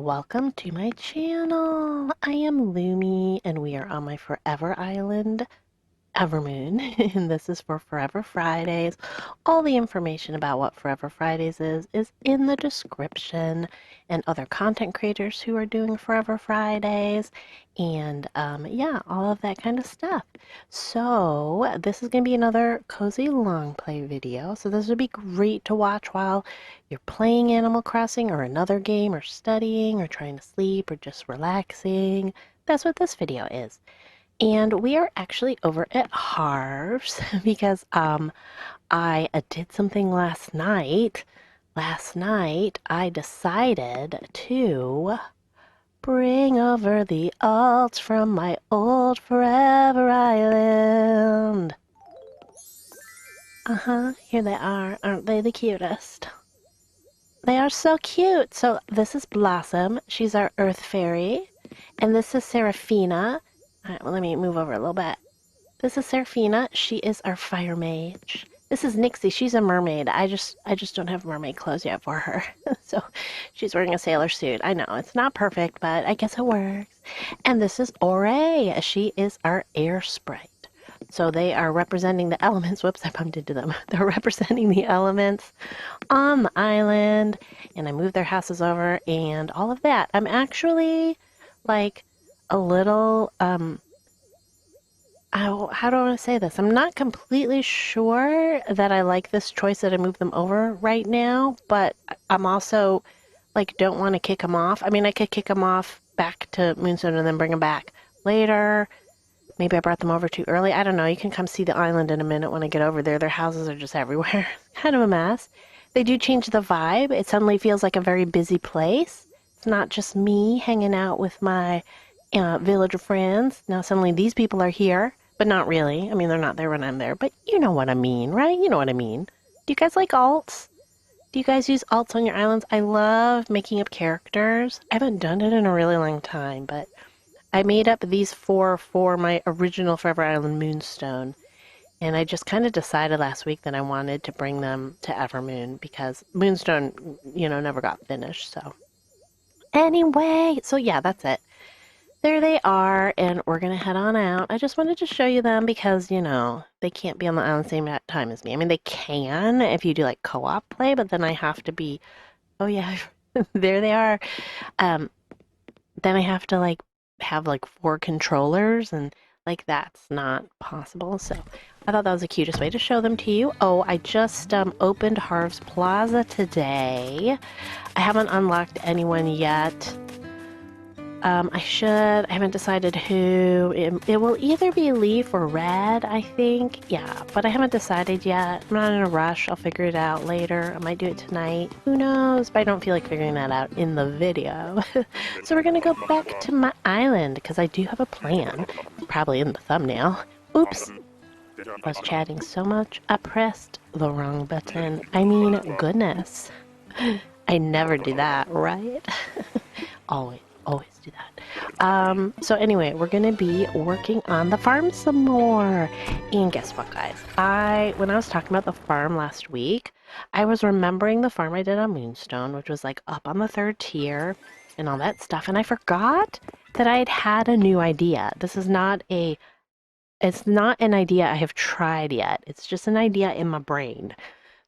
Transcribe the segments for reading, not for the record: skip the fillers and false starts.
welcome to my channel. I am Lumi and we are on my forever island, Evermoon, and this is for Forever Fridays. All the information about what Forever Fridays is in the description, and other content creators who are doing Forever Fridays, and yeah, all of that kind of stuff. So this is going to be another cozy long play video, so this would be great to watch while you're playing Animal Crossing or another game or studying or trying to sleep or just relaxing. That's what this video is. And we are actually over at Harv's because I did something last night. Last night I decided to bring over the alts from my old Forever Island. Here they are. Aren't they the cutest? They are so cute. So this is Blossom. She's our Earth Fairy. And this is Seraphina. All right, well, let me move over a little bit. This is Seraphina. She is our fire mage. This is Nixie. She's a mermaid. I just don't have mermaid clothes yet for her. So she's wearing a sailor suit. I know it's not perfect, but I guess it works. And this is Ore. She is our air sprite. So they are representing the elements. Whoops, I bumped into them. They're representing the elements on the island. And I moved their houses over and all of that. I'm actually like a little, how do I want to say this? I'm not completely sure that I like this choice that I moved them over right now, but I'm also, like, don't want to kick them off. I mean, I could kick them off back to Moonstone and then bring them back later. Maybe I brought them over too early. I don't know. You can come see the island in a minute when I get over there. Their houses are just everywhere. Kind of a mess. They do change the vibe. It suddenly feels like a very busy place. It's not just me hanging out with my villager friends. Now suddenly these people are here, but not really. I mean, they're not there when I'm there, but you know what I mean, right? You know what I mean. Do you guys like alts? Do you guys use alts on your islands? I love making up characters. I haven't done it in a really long time, but I made up these four for my original Forever Island Moonstone. And I just kind of decided last week that I wanted to bring them to Evermoon because Moonstone, never got finished. So anyway, so yeah, that's it. There they are, and we're going to head on out. I just wanted to show you them because, they can't be on the island the same time as me. I mean, they can if you do, like, co-op play, but then I have to be... Oh, yeah, there they are. Then I have to, like, have, like, 4 controllers, and, like, that's not possible. So I thought that was the cutest way to show them to you. Oh, I just opened Harv's Plaza today. I haven't unlocked anyone yet. I haven't decided who. It will either be Leaf or Red, I think. Yeah, but I haven't decided yet. I'm not in a rush. I'll figure it out later. I might do it tonight. Who knows? But I don't feel like figuring that out in the video. So we're going to go back to my island because I do have a plan. Probably in the thumbnail. Oops. I was chatting so much, I pressed the wrong button. I mean, goodness. I never do that, right? Always do that. So anyway, we're gonna be working on the farm some more. And guess what, guys? When I was talking about the farm last week, I was remembering the farm I did on Moonstone, which was like up on the 3rd tier and all that stuff. And I forgot that I had a new idea. It's not an idea I have tried yet. It's just an idea in my brain.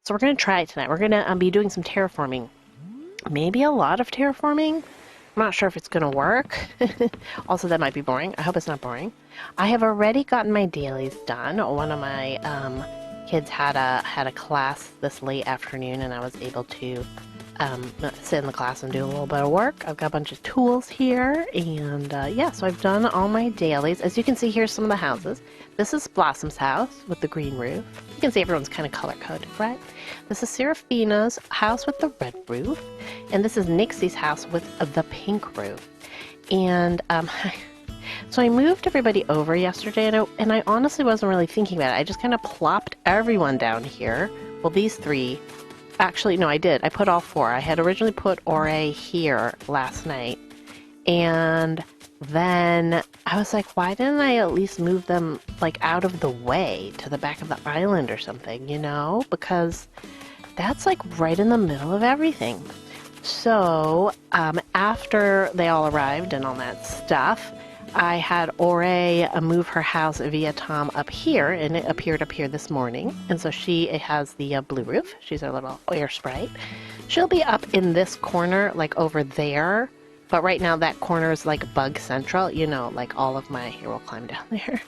So we're gonna try it tonight. We're gonna be doing some terraforming. Maybe a lot of terraforming. I'm not sure if it's going to work. Also, that might be boring. I hope it's not boring. I have already gotten my dailies done. One of my kids had a class this late afternoon, and I was able to sit in the class and do a little bit of work. I've got a bunch of tools here, and yeah, so I've done all my dailies. As you can see, here's some of the houses. This is Blossom's house with the green roof. You can see everyone's kind of color-coded, right? This is Seraphina's house with the red roof, and this is Nixie's house with the pink roof. And so I moved everybody over yesterday, and I honestly wasn't really thinking about it. I just kind of plopped everyone down here. Well, these 3... Actually, no, I did. I put all 4. I had originally put Ore here last night. And then I was like, why didn't I at least move them, like, out of the way to the back of the island or something, Because that's, like, right in the middle of everything. So, after they all arrived and all that stuff, I had Ore move her house via Tom up here, and it appeared up here this morning. And so it has the blue roof. She's our little air sprite. She'll be up in this corner, like over there. But right now that corner is like bug central. You know, like all of my... Here, we'll climb down there.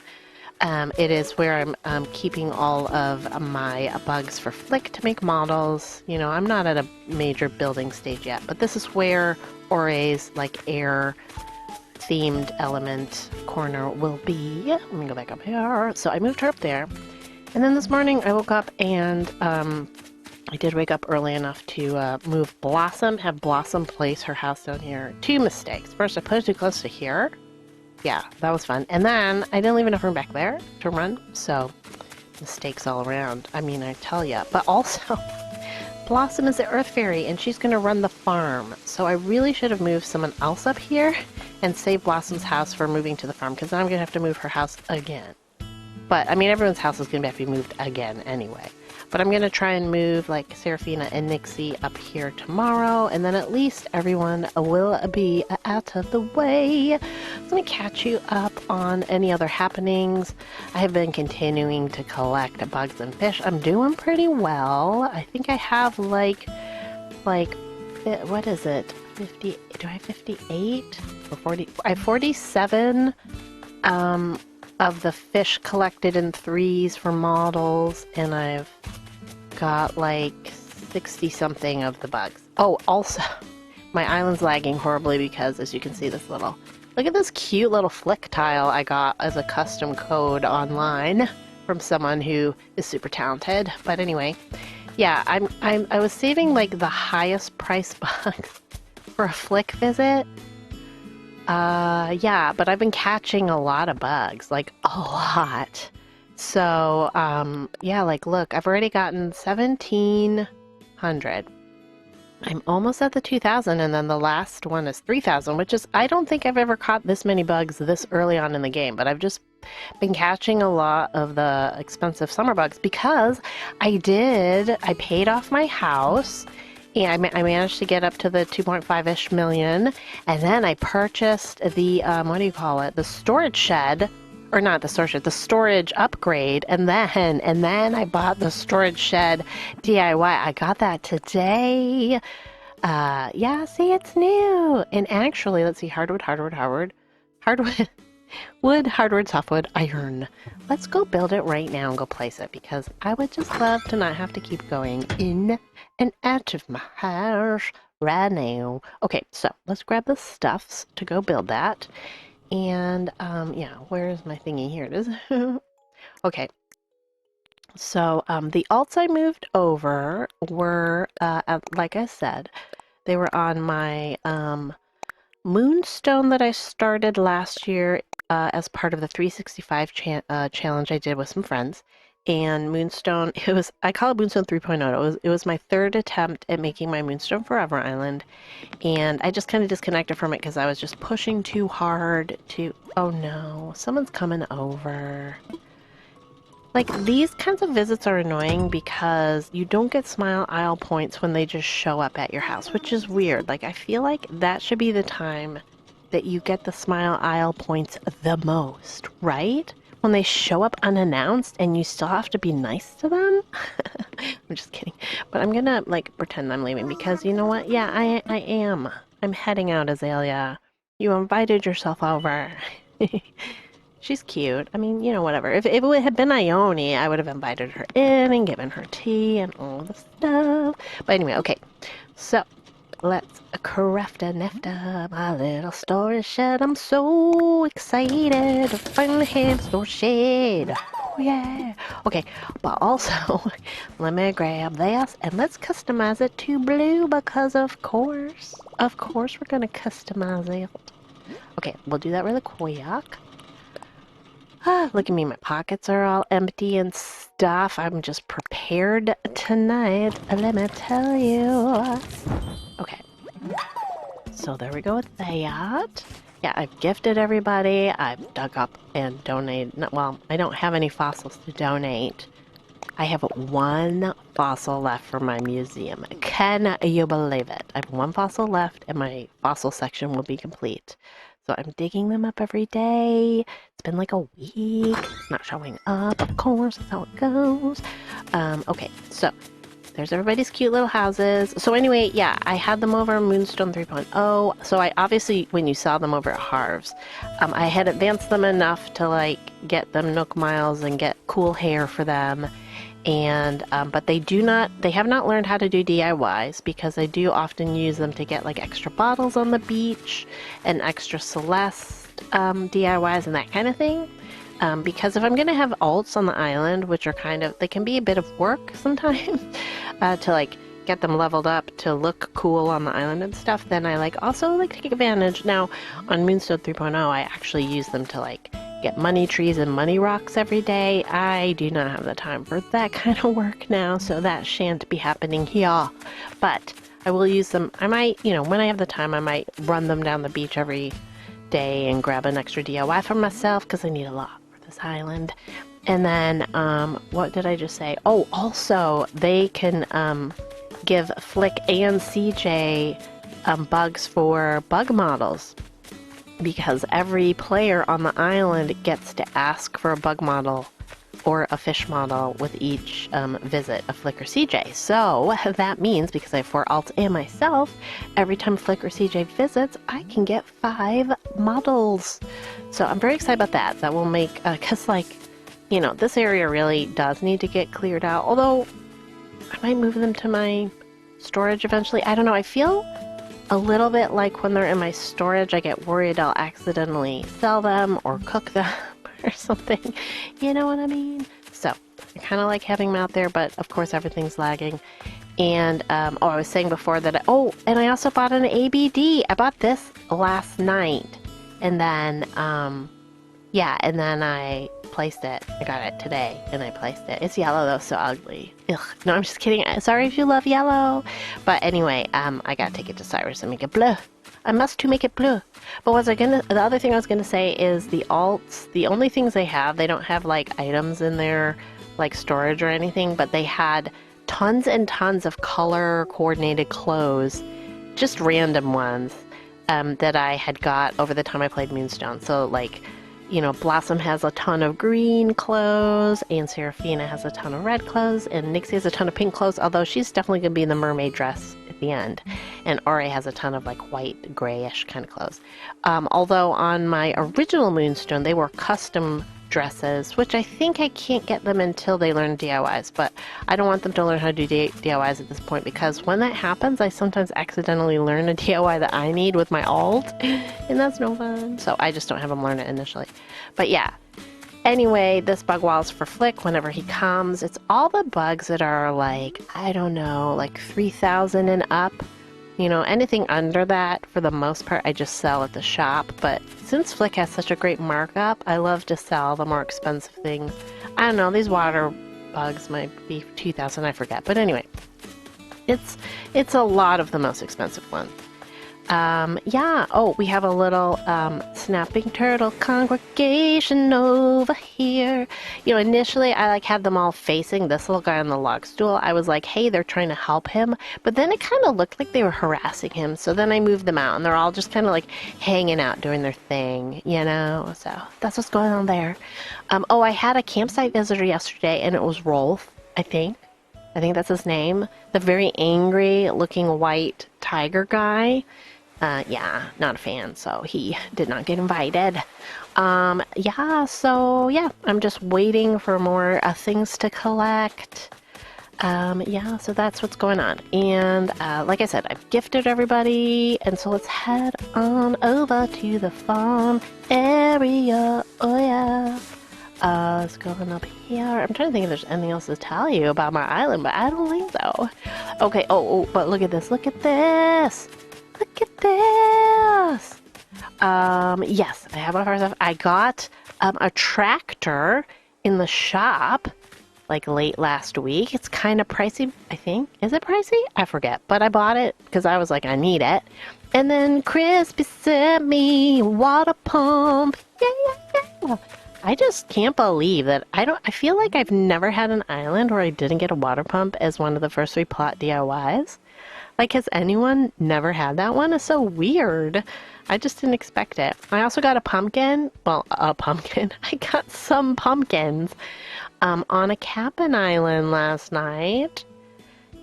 It is where I'm keeping all of my bugs for Flick to make models. You know, I'm not at a major building stage yet, but this is where Ore's like air themed element corner will be. Let me go back up here. So I moved her up there. And then this morning I woke up and I did wake up early enough to move Blossom, have Blossom place her house down here. Two mistakes. First, I put it too close to here. Yeah, that was fun. And then I didn't leave enough room back there to run, so mistakes all around. I mean, I tell ya. But also, Blossom is the Earth Fairy, and she's going to run the farm. So I really should have moved someone else up here and saved Blossom's house for moving to the farm, because now I'm going to have to move her house again. But, I mean, everyone's house is going to have to be moved again anyway. But I'm going to try and move, like, Seraphina and Nixie up here tomorrow, and then at least everyone will be out of the way. I'm going to catch you up on any other happenings. I have been continuing to collect bugs and fish. I'm doing pretty well. I think I have, like, what is it? 50, do I have 58? Or 40? I have 47, of the fish collected in 3s for models, and I've got like 60 something of the bugs. Oh, also, my island's lagging horribly because, as you can see, look at this cute little Flick tile I got as a custom code online from someone who is super talented. But anyway, yeah, I was saving like the highest price bugs for a Flick visit. Yeah, but I've been catching a lot of bugs, like a lot. So, yeah, like, look, I've already gotten 1,700. I'm almost at the 2,000, and then the last one is 3,000, which is, I don't think I've ever caught this many bugs this early on in the game, but I've just been catching a lot of the expensive summer bugs because I paid off my house. Yeah, I managed to get up to the 2.5-ish million, and then I purchased the, what do you call it? The storage shed, or not the storage shed, the storage upgrade, and then I bought the storage shed DIY. I got that today. Yeah, see, it's new. And actually, let's see, hardwood, wood, hardwood, softwood, iron. Let's go build it right now and go place it, because I would just love to not have to keep going in and out of my house right now. Okay, so let's grab the stuffs to go build that. And, yeah, where's my thingy? Here it is. Okay. So, the alts I moved over were, like I said, they were on my, Moonstone that I started last year as part of the 365 challenge I did with some friends. And Moonstone, I call it Moonstone 3.0. It was my third attempt at making my Moonstone Forever Island. And I just kind of disconnected from it because I was just pushing too hard to... Oh no, someone's coming over. Like, these kinds of visits are annoying because you don't get Smile Isle points when they just show up at your house, which is weird. Like, I feel like that should be the time that you get the Smile Isle points the most, right? When they show up unannounced and you still have to be nice to them? I'm just kidding. But I'm gonna, like, pretend I'm leaving because, you know what? Yeah, I am. I'm heading out, Azalea. You invited yourself over. She's cute. I mean, you know, whatever. If it had been Ione, I would have invited her in and given her tea and all the stuff. But anyway, okay. So, let's craft a nefta, my little storage shed. I'm so excited to finally have a storage shed. Oh, yeah. Okay, but also, let me grab this and let's customize it to blue because, of course, we're going to customize it. Okay, we'll do that really quick. Look at me, my pockets are all empty and stuff. I'm just prepared tonight, let me tell you. Okay, so there we go with that. Yeah, I've gifted everybody. I've dug up and donated. Well, I don't have any fossils to donate. I have one fossil left for my museum. Can you believe it? I have one fossil left and my fossil section will be complete. So I'm digging them up every day. It's been like a week. It's not showing up, of course. That's how it goes. Okay, so there's everybody's cute little houses. So anyway, yeah, I had them over Moonstone 3.0. So I obviously, when you saw them over at Harv's, I had advanced them enough to like get them Nook Miles and get cool hair for them. And but they have not learned how to do DIYs, because I do often use them to get like extra bottles on the beach and extra Celeste DIYs and that kind of thing. Because if I'm going to have alts on the island, which are they can be a bit of work sometimes to like get them leveled up to look cool on the island and stuff, then I also take advantage. Now on Moonstone 3.0, I actually use them to like get money trees and money rocks every day. I do not have the time for that kind of work now, so that shan't be happening here. But I will use them. I might, when I have the time, I might run them down the beach every day and grab an extra DIY for myself, because I need a lot for this island. And then, what did I just say? Oh, also, they can give Flick and CJ bugs for bug models, because every player on the island gets to ask for a bug model or a fish model with each visit of Flick or CJ. So that means, because I have 4 alts and myself, every time Flick or CJ visits, I can get 5 models. So I'm very excited about that. That will make, because this area really does need to get cleared out. Although I might move them to my storage eventually. I don't know. I feel a little bit like when they're in my storage, I get worried I'll accidentally sell them or cook them or something. You know what I mean? So I kind of like having them out there, but of course everything's lagging. And, I was saying before that, and I also bought an ABD. I bought this last night. And then, and then I placed it. I got it today and I placed it. It's yellow though, so ugly. Ugh. No, I'm just kidding. Sorry if you love yellow. But anyway, I gotta take it to Cyrus and make it blue. I must to make it blue. But the other thing I was gonna say is the alts, the only things they don't have like items in their like storage or anything, but they had tons and tons of color coordinated clothes, just random ones, that I had got over the time I played Moonstone. So Blossom has a ton of green clothes, and Seraphina has a ton of red clothes, and Nixie has a ton of pink clothes, although she's definitely going to be in the mermaid dress at the end. And Ore has a ton of white, grayish kind of clothes. Although on my original Moonstone, they were custom dresses, which I think I can't get them until they learn DIYs, but I don't want them to learn how to do DIYs at this point, because when that happens, I sometimes accidentally learn a DIY that I need with my alt, and that's no fun. So I just don't have them learn it initially. But yeah, anyway, this bug wall is for Flick whenever he comes. It's all the bugs that are 3,000 and up. Anything under that, for the most part, I just sell at the shop. But since Flick has such a great markup, I love to sell the more expensive things. I don't know, these water bugs might be 2,000, I forget. But anyway, it's a lot of the most expensive ones. We have a little snapping turtle congregation over here. Initially I had them all facing this little guy on the log stool. I was like, hey, they're trying to help him, but then it kind of looked like they were harassing him. So then I moved them out, and they're all just kind of hanging out doing their thing, so that's what's going on there. I had a campsite visitor yesterday, and it was Rolf, I think that's his name, the very angry looking white tiger guy. Not a fan, so he did not get invited. I'm just waiting for more things to collect. So that's what's going on. And like I said, I've gifted everybody, and so let's head on over to the farm area. Oh yeah. Let's go on up here. I'm trying to think if there's anything else to tell you about my island, but I don't think so. Okay, but look at this. Look at this. Look at this! Yes, I have my first stuff. I got a tractor in the shop late last week. It's kind of pricey, I think. Is it pricey? I forget. But I bought it because I was like, I need it. And then Crispy sent me a water pump. Yeah. I just can't believe that I feel like I've never had an island where I didn't get a water pump as one of the first 3 plot DIYs. Like, has anyone never had that one? It's so weird. I just didn't expect it. I also got a pumpkin. Well, a pumpkin. I got some pumpkins on a cabin island last night.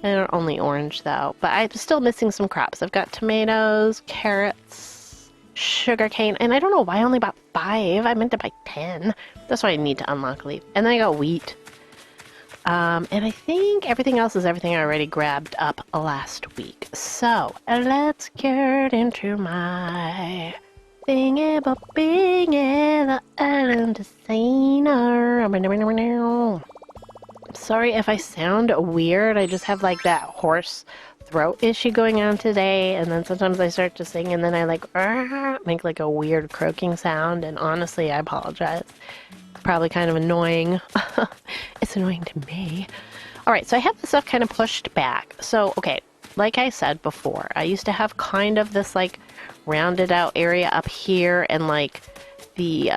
They're only orange though, but I'm still missing some crops. I've got tomatoes, carrots, sugarcane, and I don't know why I only bought 5. I meant to buy 10. That's why I need to unlock leaf. And then I got wheat. And I think everything else is everything I already grabbed up last week. So let's get into my thingy bopping the island designer. Sorry if I sound weird. I just have like that hoarse throat issue going on today, and then sometimes I start to sing and then I like make like a weird croaking sound, and honestly I apologize. Probably kind of annoying. It's annoying to me. Alright, so I have this stuff kind of pushed back. So, okay, like I said before, I used to have kind of this like rounded out area up here, and like the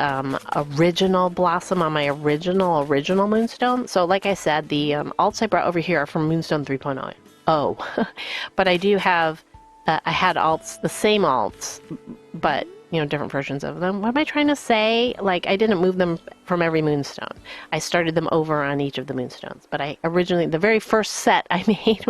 original blossom on my original moonstone. So like I said, the alts I brought over here are from Moonstone 3.0. Oh, but I do have, I had alts, the same alts, but you know, different versions of them. What am I trying to say? Like, I didn't move them from every moonstone. I started them over on each of the moonstones. But I originally, the very first set I made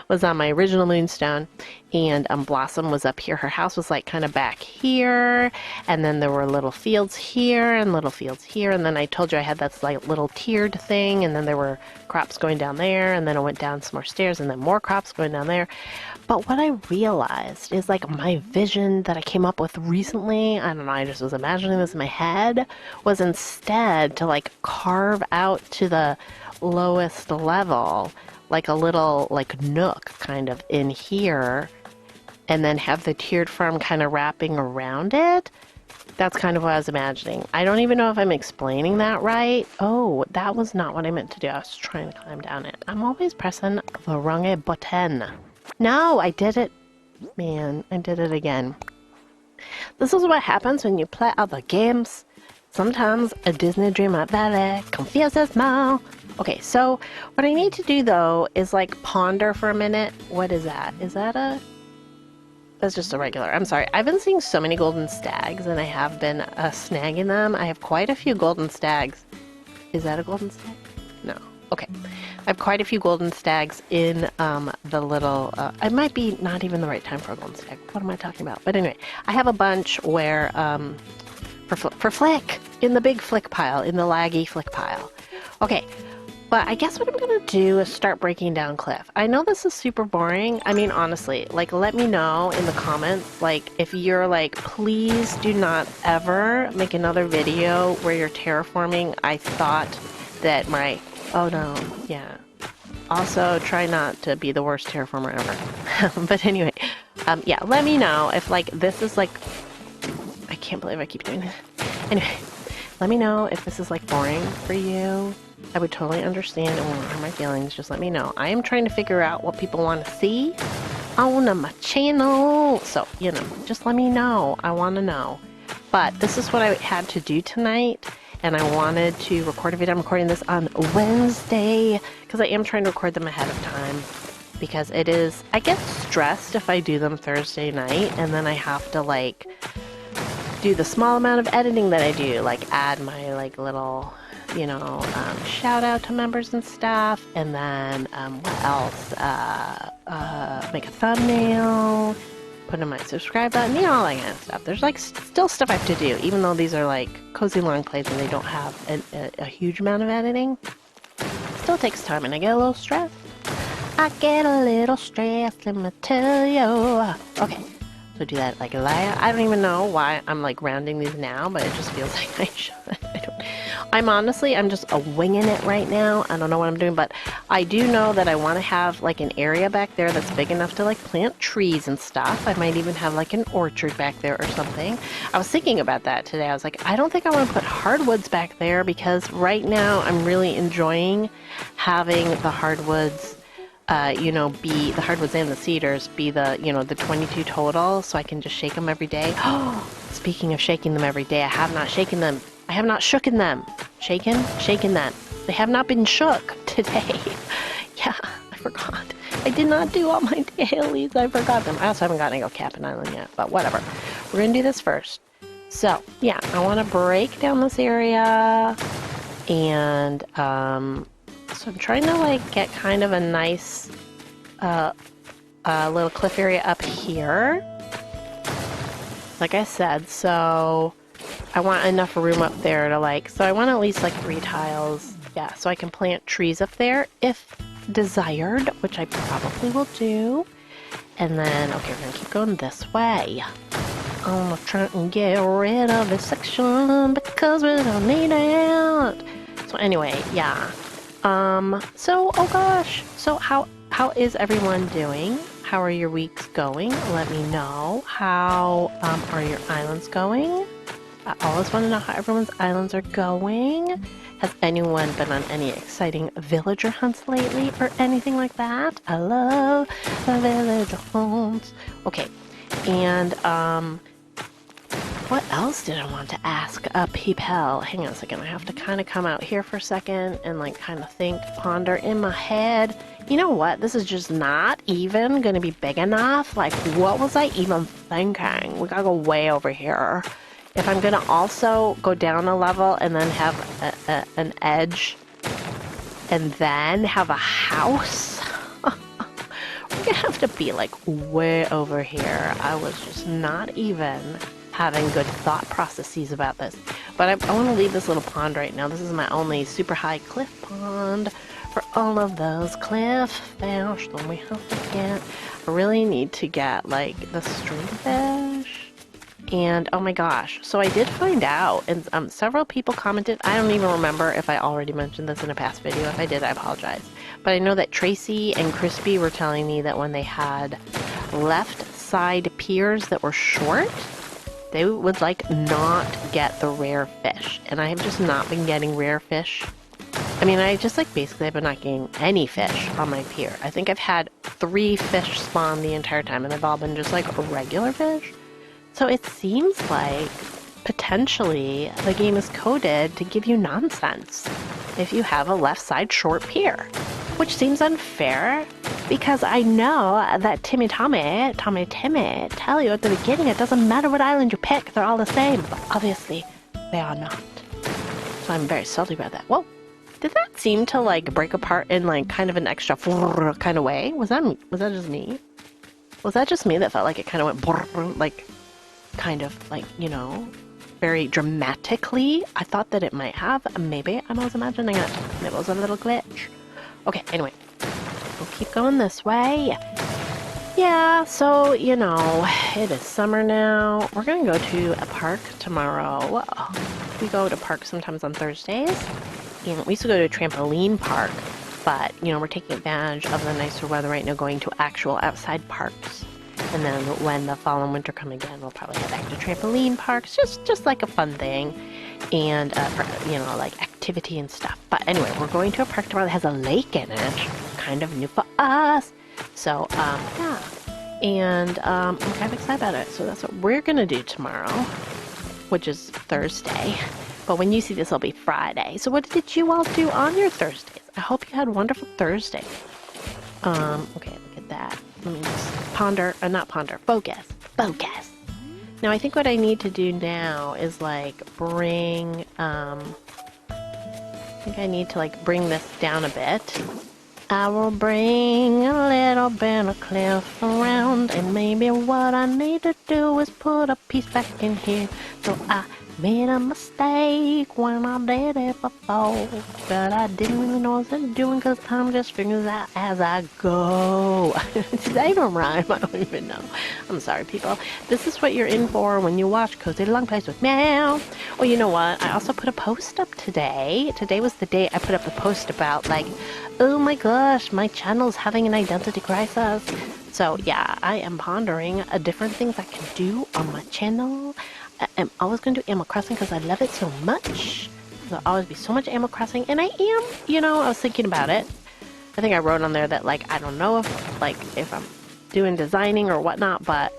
was on my original moonstone. And Blossom was up here. Her house was like kind of back here. And then there were little fields here and little fields here. And then I told you I had that like little tiered thing. And then there were crops going down there. And then I went down some more stairs and then more crops going down there. But what I realized is like my vision that I came up with recently, I don't know, I just was imagining this in my head, was instead to like carve out to the lowest level, like a little like nook kind of in here, and then have the tiered farm kind of wrapping around it. That's kind of what I was imagining. I don't even know if I'm explaining that right. Oh, that was not what I meant to do. I was trying to climb down it. I'm always pressing the wrong button. No, I did it. Man, I did it again. This is what happens when you play other games. Sometimes a Disney Dreamlight Valley confuses me. Okay, so what I need to do though is like ponder for a minute. What is that? Is that a... That's just a regular. I'm sorry. I've been seeing so many golden stags and I have been snagging them. I have quite a few golden stags. Is that a golden stag? No. Okay. I have quite a few golden stags in the little... it might be not even the right time for a golden stag. What am I talking about? But anyway, I have a bunch where... for Flick! In the big Flick pile. In the laggy Flick pile. Okay. But I guess what I'm going to do is start breaking down Cliff. I know this is super boring. I mean, honestly, like, let me know in the comments, like, if you're like, please do not ever make another video where you're terraforming. I thought that my... Oh no, yeah. Also, try not to be the worst terraformer ever. But anyway, yeah, let me know if, like, this is, like... I can't believe I keep doing this. Anyway, let me know if this is, like, boring for you. I would totally understand and won't hurt my feelings. Just let me know. I am trying to figure out what people want to see on my channel. So, you know, just let me know. I want to know. But this is what I had to do tonight. And I wanted to record a video. I'm recording this on Wednesday because I am trying to record them ahead of time. Because it is... I get stressed if I do them Thursday night. And then I have to, like, do the small amount of editing that I do. Like, add my, like, little... you know, shout out to members and stuff, and then, what else, make a thumbnail, put in my subscribe button, you know, all that kind of stuff. There's, like, still stuff I have to do, even though these are, like, cozy long plays and they don't have a huge amount of editing. Still takes time, and I get a little stressed. I get a little stressed, let me tell you. Okay, so do that, like, I don't even know why I'm, like, rounding these now, but it just feels like I should. I'm just winging it right now. I don't know what I'm doing, but I do know that I want to have like an area back there that's big enough to like plant trees and stuff. I might even have like an orchard back there or something. I was thinking about that today. I was like, I don't think I want to put hardwoods back there because right now I'm really enjoying having the hardwoods, you know, be the hardwoods and the cedars be the, you know, the 22 total, so I can just shake them every day. Oh, speaking of shaking them every day, I have not shaken them. I have not shooken them. Shaken them. They have not been shook today. Yeah, I forgot. I did not do all my dailies. I forgot them. I also haven't gotten to go Cap'n Island yet, but whatever. We're going to do this first. So, yeah, I want to break down this area. And, so I'm trying to, like, get kind of a nice, little cliff area up here. Like I said, so I want enough room up there to, like, so I want at least, like, 3 tiles. Yeah, so I can plant trees up there if desired, which I probably will do. And then, okay, we're gonna keep going this way. I'm gonna try and get rid of this section because we don't need it. So anyway, yeah. So, oh gosh. So how is everyone doing? How are your weeks going? Let me know. How are your islands going? I always want to know how everyone's islands are going. Has anyone been on any exciting villager hunts lately or anything like that? I love the villager hunts. Okay, and what else did I want to ask people? Hang on a second, I have to kind of come out here for a second and like kind of think, ponder in my head. You know what? This is just not even going to be big enough. Like, what was I even thinking? We gotta go way over here. If I'm going to also go down a level and then have an edge and then have a house, we're going to have to be like way over here. I was just not even having good thought processes about this. But I want to leave this little pond right now. This is my only super high cliff pond for all of those cliff fish that we have to get. I really need to get like the string fish. And oh my gosh, so I did find out, and several people commented. I don't even remember if I already mentioned this in a past video. If I did, I apologize. But I know that Tracy and Crispy were telling me that when they had left side piers that were short, they would like not get the rare fish. And I have just not been getting rare fish. I mean, I just like basically have been not getting any fish on my pier. I think I've had 3 fish spawn the entire time, and they've all been just like regular fish. So it seems like potentially the game is coded to give you nonsense if you have a left side short pier, which seems unfair because I know that Timmy tell you at the beginning it doesn't matter what island you pick, they're all the same, but obviously they are not. So I'm very salty about that. Whoa, did that seem to like break apart in like kind of an extra kind of way? Was that just me? Was that just me that felt like it kind of went like kind of like, you know, very dramatically? I thought that it might have. Maybe I was imagining it. It was a little glitch. Okay, anyway, we'll keep going this way. Yeah, so, you know, it is summer now. We're gonna go to a park tomorrow. We go to parks sometimes on Thursdays. And we used to go to a trampoline park, but, you know, we're taking advantage of the nicer weather right now, going to actual outside parks. And then when the fall and winter come again, we'll probably head back to trampoline parks, just like a fun thing, and for, you know, like activity and stuff. But anyway, we're going to a park tomorrow that has a lake in it, kind of new for us. So yeah, and I'm kind of excited about it. So that's what we're gonna do tomorrow, which is Thursday. But when you see this, it'll be Friday. So what did you all do on your Thursdays? I hope you had a wonderful Thursday. Okay, look at that. Let me just ponder, not ponder, focus. Now I think what I need to do now is like bring, I think I need to like bring this down a bit. I will bring a little bit of cliff around, and maybe what I need to do is put a piece back in here. So I made a mistake when I did it before, but I didn't really know what I was doing because I'm just figuring it out as I go. Did that even rhyme? I don't even know. I'm sorry, people. This is what you're in for when you watch Cozy Longplays with Meow. Oh, you know what? I also put a post up today. Today was the day I put up the post about like, oh my gosh, my channel's having an identity crisis. So yeah, I am pondering different things I can do on my channel. I'm always going to do Animal Crossing because I love it so much. There'll always be so much Animal Crossing, and I am, you know, I was thinking about it. I think I wrote on there that, like, I don't know if I'm doing designing or whatnot, but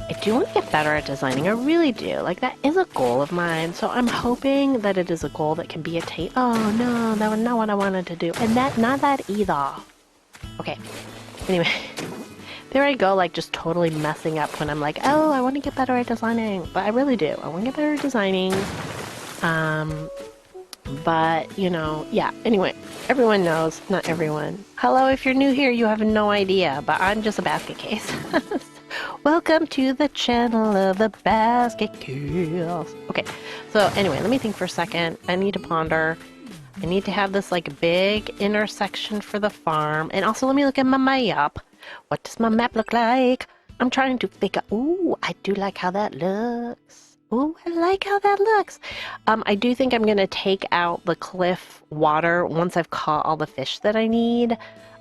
I do want to get better at designing. I really do. Like, that is a goal of mine. So I'm hoping that it is a goal that can be attained. Oh, no, that was not what I wanted to do. And not that either. Okay. Anyway, there I go, like, just totally messing up when I'm like, oh, I want to get better at designing. But I really do. I want to get better at designing. But, you know, yeah. Anyway, everyone knows. Not everyone. Hello, if you're new here, you have no idea. But I'm just a basket case. Welcome to the channel of the Basket Girls. Okay, so anyway, let me think for a second. I need to ponder. I need to have this like big intersection for the farm. And also let me look at my map. What does my map look like? I'm trying to figure. Ooh, I do like how that looks. Ooh, I like how that looks. I do think I'm going to take out the cliff water once I've caught all the fish that I need.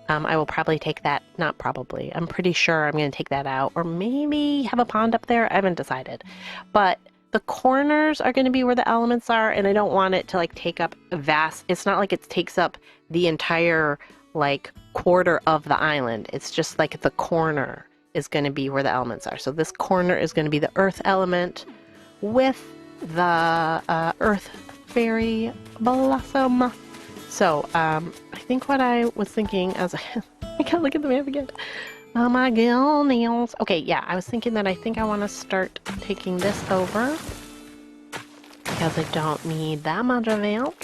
I will probably take that, not probably, I'm pretty sure I'm going to take that out, or maybe have a pond up there. I haven't decided. But the corners are going to be where the elements are, and I don't want it to like take up a vast, it's not like it takes up the entire like quarter of the island. It's just like the corner is going to be where the elements are. So this corner is going to be the earth element with the earth fairy blossom. So, I think what I was thinking as I can't look at the map again. Oh my goodness. Okay, yeah, I was thinking that I think I want to start taking this over because I don't need that much of it.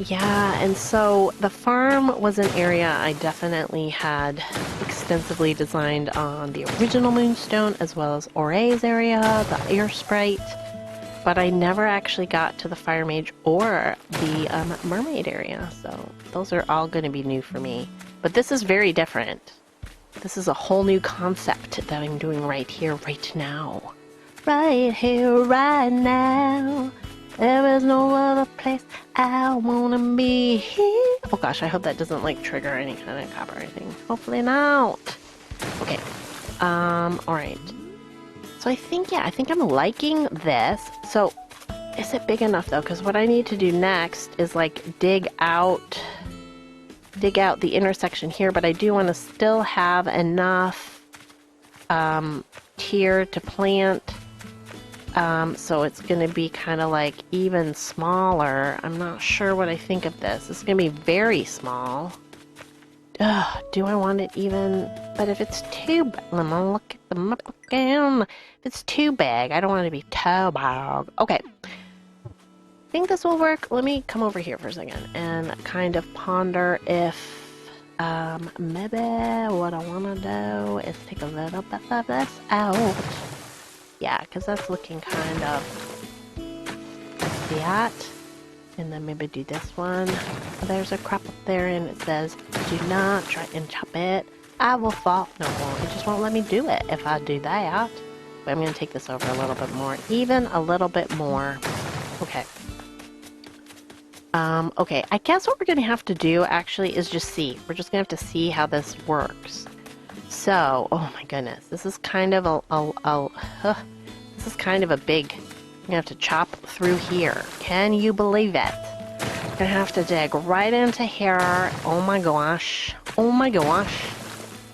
Yeah, and so the farm was an area I definitely had extensively designed on the original Moonstone as well as Oray's area, the air sprite. But I never actually got to the Fire Mage or the Mermaid area, so those are all going to be new for me. But this is very different. This is a whole new concept that I'm doing right here, right now. Right here, right now. There is no other place I want to be. Oh gosh, I hope that doesn't like trigger any kind of copywriting. Hopefully not. Okay, alright. So I think, yeah, I think I'm liking this. So is it big enough though? Because what I need to do next is like dig out the intersection here, but I do want to still have enough tier to plant. So it's going to be kind of like even smaller. I'm not sure what I think of this. It's going to be very small. Ugh, do I want it even? But if it's too big, let me look at the map again. If it's too big, I don't want it to be too big. Okay. I think this will work. Let me come over here for a second and kind of ponder if maybe what I want to do is take a little bit of this out. Yeah, because that's looking kind of like that. And then maybe do this one. There's a crop up there and it says, do not try and chop it. I will fall. No, it just won't let me do it if I do that. But I'm going to take this over a little bit more. Even a little bit more. Okay. Okay, I guess what we're going to have to do actually is just see. We're just going to have to see how this works. So, oh my goodness. This is kind of this is kind of a big... I'm gonna have to chop through here. Can you believe it? I'm gonna have to dig right into here. Oh my gosh. Oh my gosh.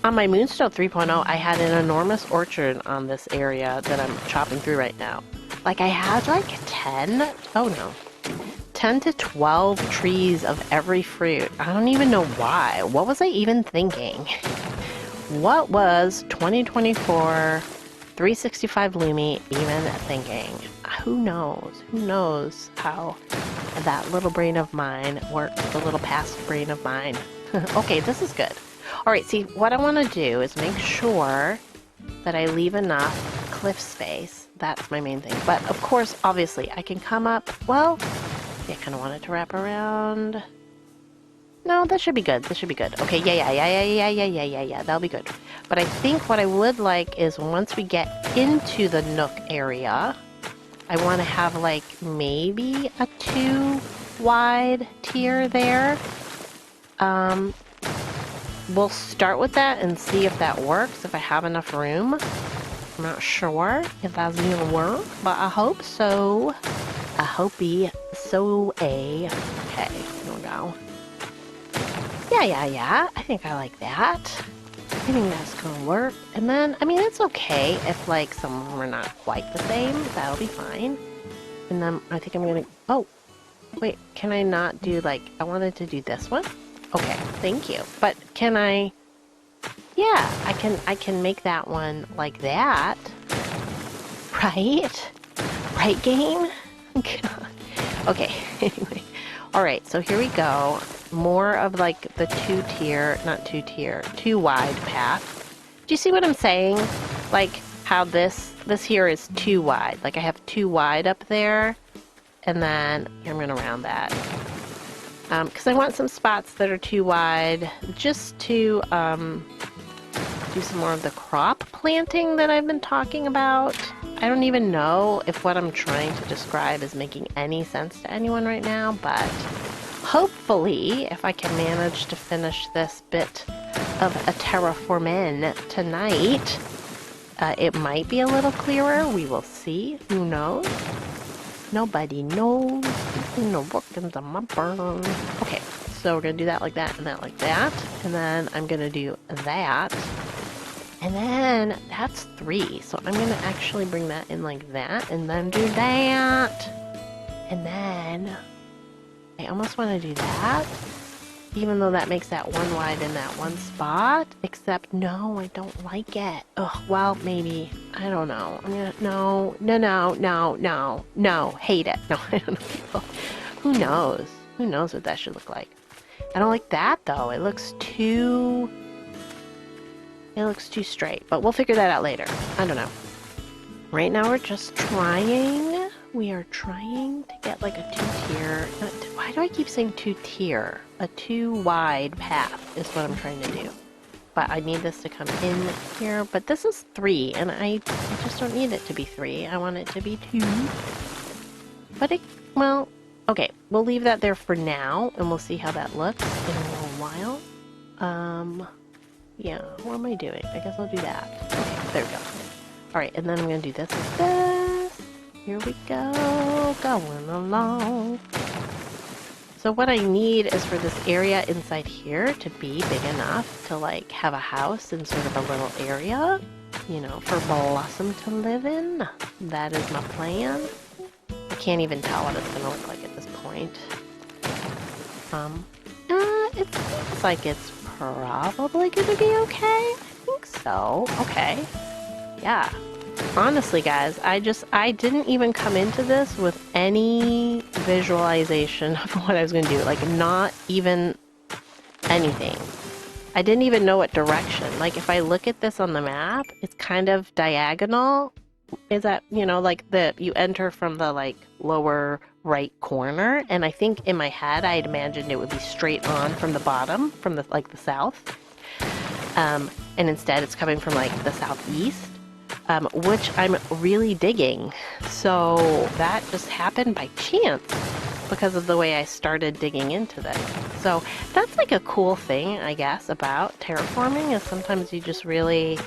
On my Moonstone 3.0, I had an enormous orchard on this area that I'm chopping through right now. Like, I had like 10 to 12 trees of every fruit. I don't even know why. What was I even thinking? What was 2024 365 Lumi even thinking? Who knows? Who knows how that little brain of mine works, the little past brain of mine. Okay, this is good. Alright, see, what I want to do is make sure that I leave enough cliff space. That's my main thing. But, of course, obviously, I can come up... Well, yeah, I kind of want it to wrap around... No, that should be good. This should be good. Okay, yeah. That'll be good. But I think what I would like is once we get into the nook area, I want to have like maybe a 2 wide tier there. We'll start with that and see if that works, if I have enough room. I'm not sure if that's gonna work, but I hope so. I hope so. Okay, here we go. Yeah. I think I like that. think that's gonna work. And then, I mean, it's okay if like some of them are not quite the same. That'll be fine. And then I think I'm gonna, oh, wait, can I not do like, I wanted to do this one? Okay, thank you. But can I, yeah, I can make that one like that. Right? Right, game? God. Okay, anyway. Alright, so here we go. More of like the two wide path. Do you see what I'm saying? Like how this here is too wide. Like I have too wide up there. And then I'm gonna round that. Because I want some spots that are too wide just to do some more of the crop planting that I've been talking about. I don't even know if what I'm trying to describe is making any sense to anyone right now, but hopefully, if I can manage to finish this bit of a terraforming tonight, it might be a little clearer. We will see. Who knows? Nobody knows. No workings on my burn. Okay, so we're gonna do that like that and that like that. And then I'm gonna do that. And then that's 3. So I'm gonna actually bring that in like that and then do that. And then I almost want to do that. Even though that makes that one wide in that one spot. Except no, I don't like it. Ugh, well, maybe. I don't know. I'm gonna, no, hate it. No, I don't know. Who knows? Who knows what that should look like? I don't like that though. It looks too straight, but we'll figure that out later. I don't know. Right now we're just trying. We are trying to get like a 2-tier. Why do I keep saying 2-tier? A 2-wide path is what I'm trying to do. But I need this to come in here. But this is 3, and I just don't need it to be 3. I want it to be 2. But well, okay. We'll leave that there for now, and we'll see how that looks in a little while. Yeah, what am I doing? I guess I'll do that. Okay, there we go. Alright, and then I'm going to do this like this. Here we go, going along. So what I need is for this area inside here to be big enough to like have a house in sort of a little area, you know, for Blossom to live in. That is my plan. I can't even tell what it's going to look like at this point. It seems like it's probably gonna be okay. I think so. Okay. Yeah. Honestly, guys, I didn't even come into this with any visualization of what I was gonna do. Like, not even anything. I didn't even know what direction. Like, if I look at this on the map, it's kind of diagonal. Is that, you know, like you enter from the like lower right corner, and I think in my head I had imagined it would be straight on from the bottom, from the like the south, and instead it's coming from like the southeast, which I'm really digging. So that just happened by chance because of the way I started digging into this. So that's like a cool thing, I guess, about terraforming, is sometimes you just really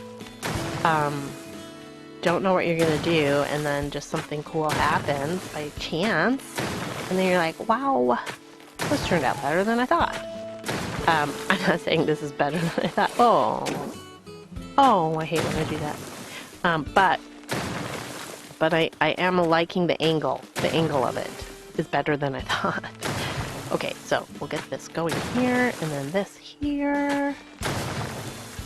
don't know what you're gonna do, and then just something cool happens by chance, and then you're like, wow, this turned out better than I thought. I'm not saying this is better than I thought. Oh, I hate when I do that. But I am liking the angle. The angle of it is better than I thought. Okay, so we'll get this going here, and then this here.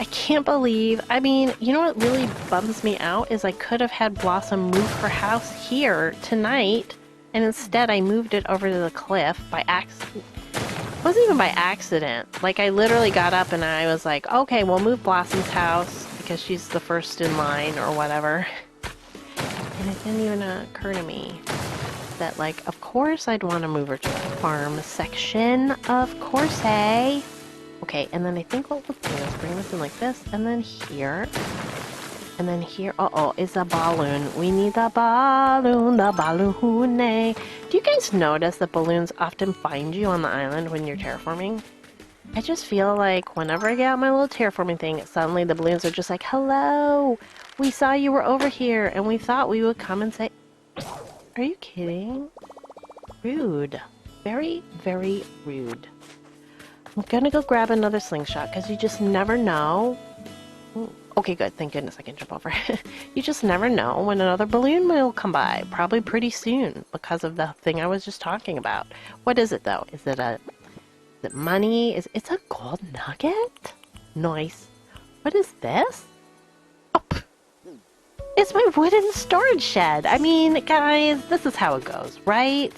I can't believe, I mean, you know what really bums me out is I could have had Blossom move her house here tonight, and instead I moved it over to the cliff by accident. It wasn't even by accident. Like, I literally got up and I was like, okay, we'll move Blossom's house because she's the first in line or whatever. And it didn't even occur to me that, like, of course I'd want to move her to the farm section. Of course, eh? Okay, and then I think what we'll do is bring this in like this, and then here, and then here. Uh-oh, it's a balloon. We need the balloon, eh? Do you guys notice that balloons often find you on the island when you're terraforming? I just feel like whenever I get out my little terraforming thing, suddenly the balloons are just like, hello, we saw you were over here, and we thought we would come and say, are you kidding? Rude. Very, very rude. I'm gonna go grab another slingshot because you just never know Okay, good. Thank goodness I can jump over. You just never know when another balloon will come by. Probably pretty soon because of the thing I was just talking about. What is it though? Is it money? It's a gold nugget? Nice. What is this? Oh, it's my wooden storage shed. I mean, guys, this is how it goes, right?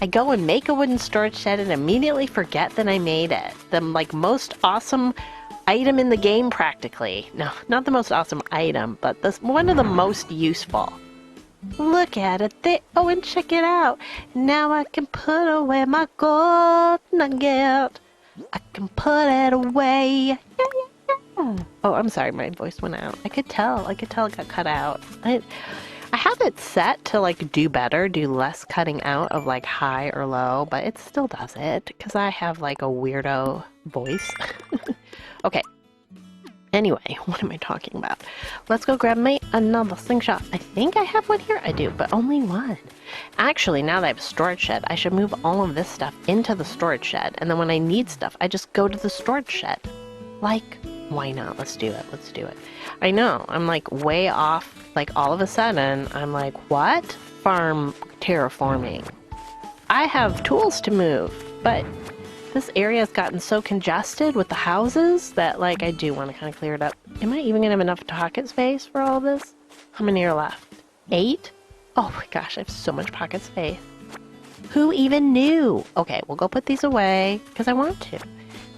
I go and make a wooden storage shed and immediately forget that I made it. The like most awesome item in the game practically. No, not the most awesome item, but this one of the most useful. Look at it there. Oh, and check it out. Now I can put away my gold nugget. I can put it away. Yeah, yeah, yeah. Oh, I'm sorry, my voice went out. I could tell it got cut out. I have it set to like do better, do less cutting out of like high or low, but it still does it because I have like a weirdo voice. Okay. Anyway, what am I talking about? Let's go grab me another slingshot. I think I have one here. I do, but only one. Actually, now that I have a storage shed, I should move all of this stuff into the storage shed. And then when I need stuff, I just go to the storage shed. Like, why not? Let's do it. Let's do it. I know, I'm like way off. Like all of a sudden, I'm like, what? Farm terraforming. I have tools to move, but this area has gotten so congested with the houses that, like, I do want to kind of clear it up. Am I even going to have enough pocket space for all this? How many are left? 8? Oh my gosh, I have so much pocket space. Who even knew? Okay, we'll go put these away because I want to.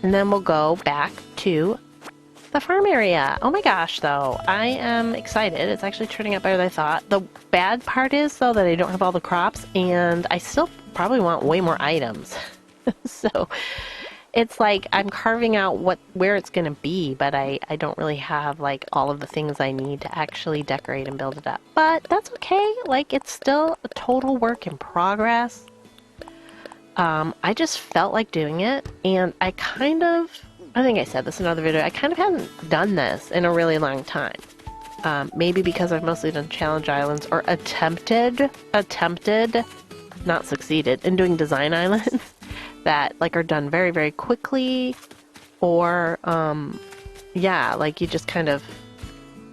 And then we'll go back to the farm area. Oh my gosh, though. I am excited. It's actually turning out better than I thought. The bad part is, though, that I don't have all the crops, and I still probably want way more items. So it's like I'm carving out where it's going to be, but I don't really have like all of the things I need to actually decorate and build it up. But that's okay. Like it's still a total work in progress. I just felt like doing it, and I think I said this in another video, I kind of haven't done this in a really long time. Maybe because I've mostly done challenge islands or attempted, not succeeded, in doing design islands. That like are done very, very quickly, or yeah, like you just kind of,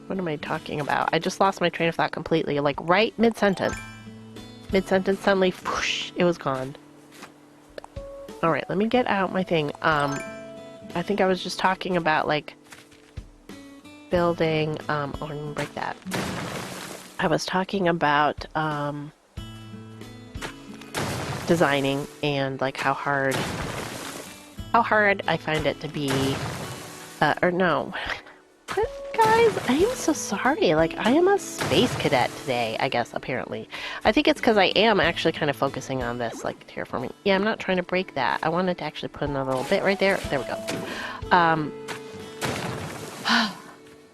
what am I talking about? I just lost my train of thought completely, like right mid-sentence suddenly whoosh, it was gone. All right, let me get out my thing. I think I was just talking about like building, oh, I'm gonna break that. I was talking about designing and like how hard I find it to be, or no. But guys, I am so sorry. Like I am a space cadet today, I guess, apparently. I think it's because I am actually kind of focusing on this, like terraforming. Yeah, I'm not trying to break that. I wanted to actually put another little bit right there. There we go.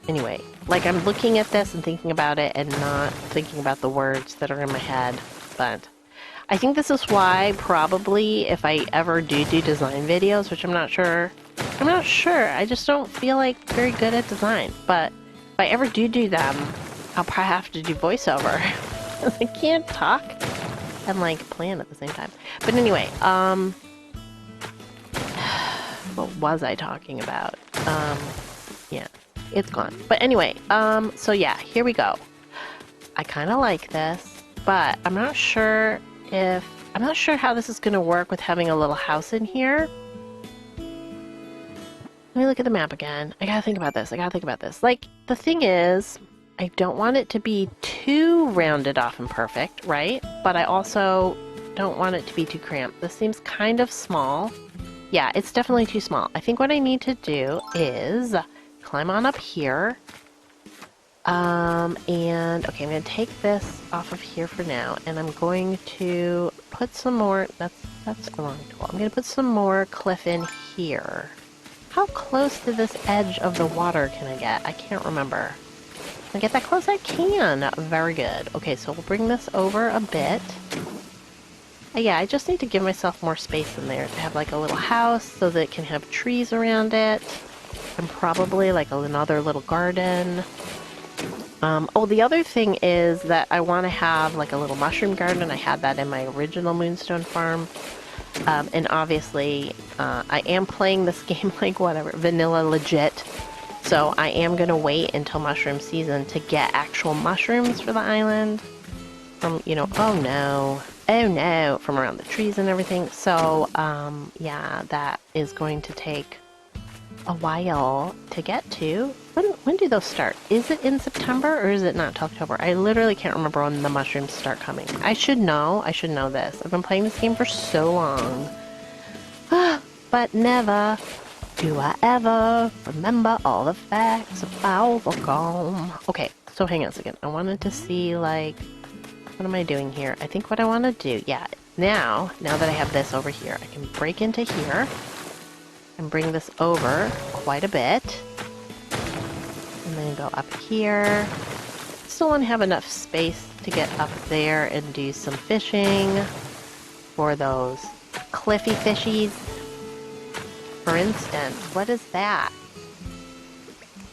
Anyway, like I'm looking at this and thinking about it and not thinking about the words that are in my head, but I think this is why probably if I ever do design videos, which I'm not sure, I just don't feel like very good at design, but if I ever do them, I'll probably have to do voiceover. I can't talk and like plan at the same time. But anyway, what was I talking about? Yeah, it's gone. But anyway, so yeah, here we go. I kind of like this, but I'm not sure how this is going to work with having a little house in here. Let me look at the map again. I gotta think about this. Like, the thing is, I don't want it to be too rounded off and perfect, right? But I also don't want it to be too cramped. This seems kind of small. Yeah, it's definitely too small. I think what I need to do is climb on up here. And okay, I'm gonna take this off of here for now, and I'm going to put some more, that's the wrong tool. I'm gonna put some more cliff in here. How close to this edge of the water can I get? I can't remember. Can I get that close? I can. Very good. Okay, so we'll bring this over a bit. Yeah, I just need to give myself more space in there to have like a little house so that it can have trees around it. And probably like another little garden. Oh, the other thing is that I want to have like a little mushroom garden. I had that in my original Moonstone farm. And obviously, I am playing this game like whatever, vanilla legit. So I am going to wait until mushroom season to get actual mushrooms for the island from, you know, oh no, from around the trees and everything. So, yeah, that is going to take a while to get to. When do those start? Is it in September or is it not till October? I literally can't remember when the mushrooms start coming. I should know this. I've been playing this game for so long. But never do I ever remember all the facts about the game. Okay, so hang on a second. I wanted to see, like, what am I doing here? I think what I want to do, yeah, now that I have this over here, I can break into here and bring this over quite a bit. And then go up here. Still want to have enough space to get up there and do some fishing for those cliffy fishies. For instance, what is that?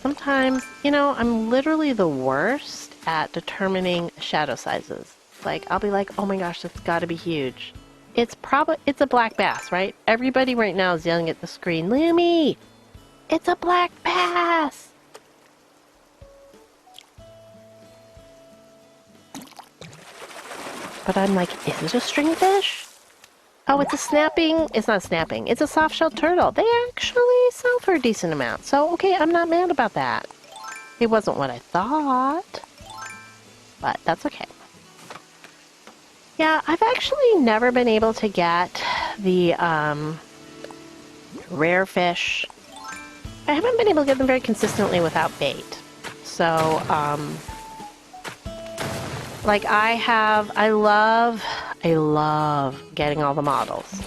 Sometimes, you know, I'm literally the worst at determining shadow sizes. Like, I'll be like, oh my gosh, that's gotta be huge. It's a black bass, right? Everybody right now is yelling at the screen, Lumi! It's a black bass! But I'm like, is it a stringfish? Oh, it's not snapping. It's a soft-shelled turtle. They actually sell for a decent amount. So, okay, I'm not mad about that. It wasn't what I thought. But that's okay. Yeah, I've actually never been able to get the rare fish. I haven't been able to get them very consistently without bait. So, like I love getting all the models.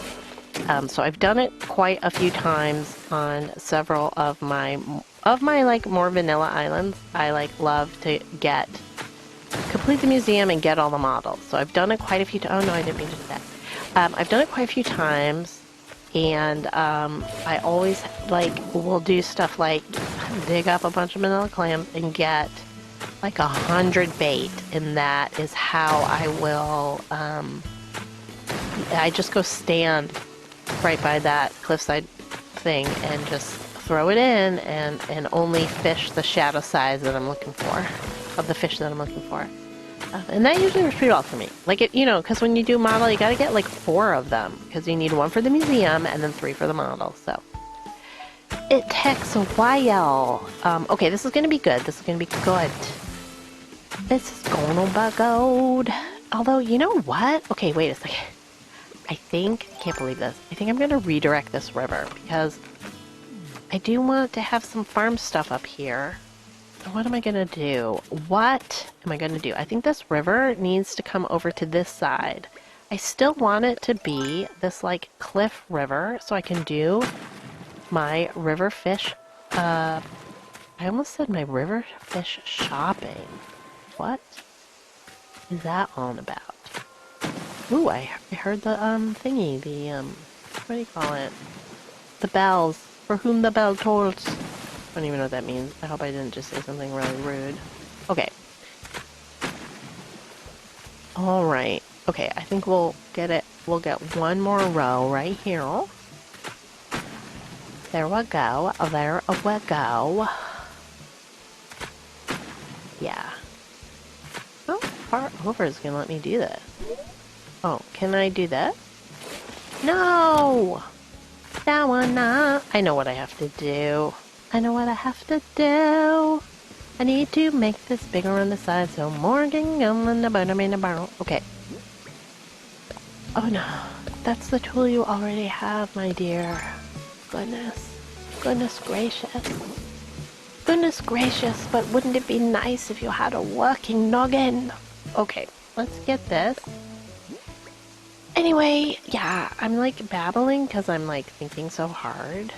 So I've done it quite a few times on several of my like more vanilla islands. I like love to complete the museum and get all the models. So I've done it quite a few times. Oh no, I didn't mean to do that. I've done it quite a few times, and I always will do stuff like dig up a bunch of manila clams and get like 100 bait, and that is how I will, I just go stand right by that cliffside thing and just throw it in and only fish the shadow size that I'm looking for, of the fish that I'm looking for. And that usually works pretty well for me. Like, because when you do model, you gotta get like 4 of them, because you need 1 for the museum and then 3 for the model, so. It takes a while. Okay, this is gonna be good. This is gonna be good. This is gonna be good. Although, you know what? Okay, wait a second. I can't believe this. I think I'm gonna redirect this river, because I do want to have some farm stuff up here. What am I gonna do? What am I gonna do? I think this river needs to come over to this side. I still want it to be this, like, cliff river, so I can do my river fish, I almost said my river fish shopping. What is that all about? Ooh, I heard the, thingy, the, what do you call it? The bells. For whom the bell tolls. I don't even know what that means. I hope I didn't just say something really rude. Okay. Alright. Okay, I think we'll get it. We'll get 1 more row right here. There we go. There we go. Yeah. How far over is gonna let me do this? Oh, can I do that? No! That one not. I know what I have to do. I know what I have to do. I need to make this bigger on the side so more can go in the bottom in the barrel. Okay. Oh no. That's the tool you already have, my dear. Goodness. Goodness gracious. Goodness gracious, but wouldn't it be nice if you had a working noggin? Okay, let's get this. Anyway, yeah, I'm like babbling because I'm like thinking so hard.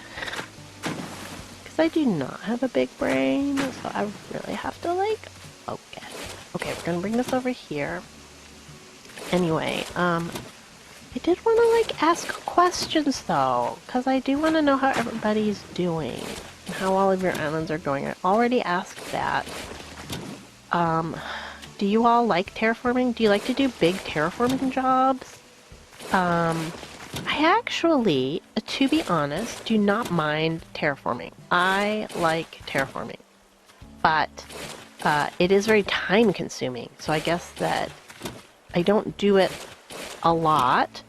Because I do not have a big brain, so I really have to like focus. Okay, we're gonna bring this over here. Anyway, I did want to like ask questions though, because I do want to know how everybody's doing and how all of your islands are going. I already asked that. Do you all like terraforming? Do you like to do big terraforming jobs? I actually to be honest, do not mind terraforming. I like terraforming, but it is very time consuming. So I guess that I don't do it a lot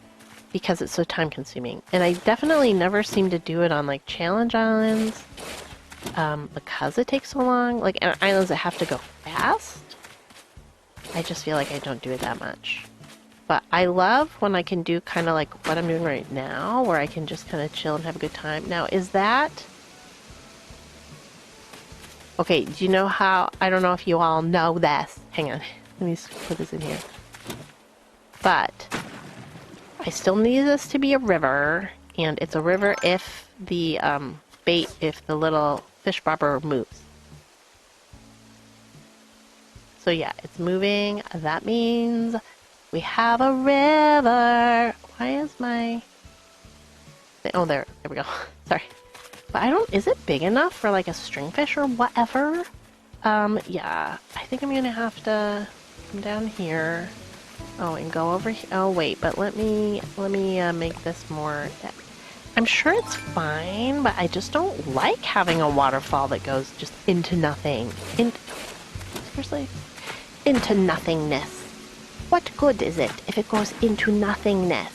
because it's so time consuming. And I definitely never seem to do it on like challenge islands because it takes so long. Like islands that have to go fast, I just feel like I don't do it that much. But I love when I can do kind of like what I'm doing right now, where I can just kind of chill and have a good time. Now, is that... Okay, do you know how... I don't know if you all know this. Hang on. Let me put this in here. But I still need this to be a river, and it's a river if the if the little fish bobber moves. So yeah, it's moving. That means we have a river. Why is my... Oh, there we go. Sorry. But I don't... Is it big enough for like a stringfish or whatever? Yeah. I think I'm gonna have to come down here. Oh, and go over here. Oh, wait. But let me make this more... I'm sure it's fine, but I just don't like having a waterfall that goes just into nothing. Seriously? Into nothingness. What good is it if it goes into nothingness?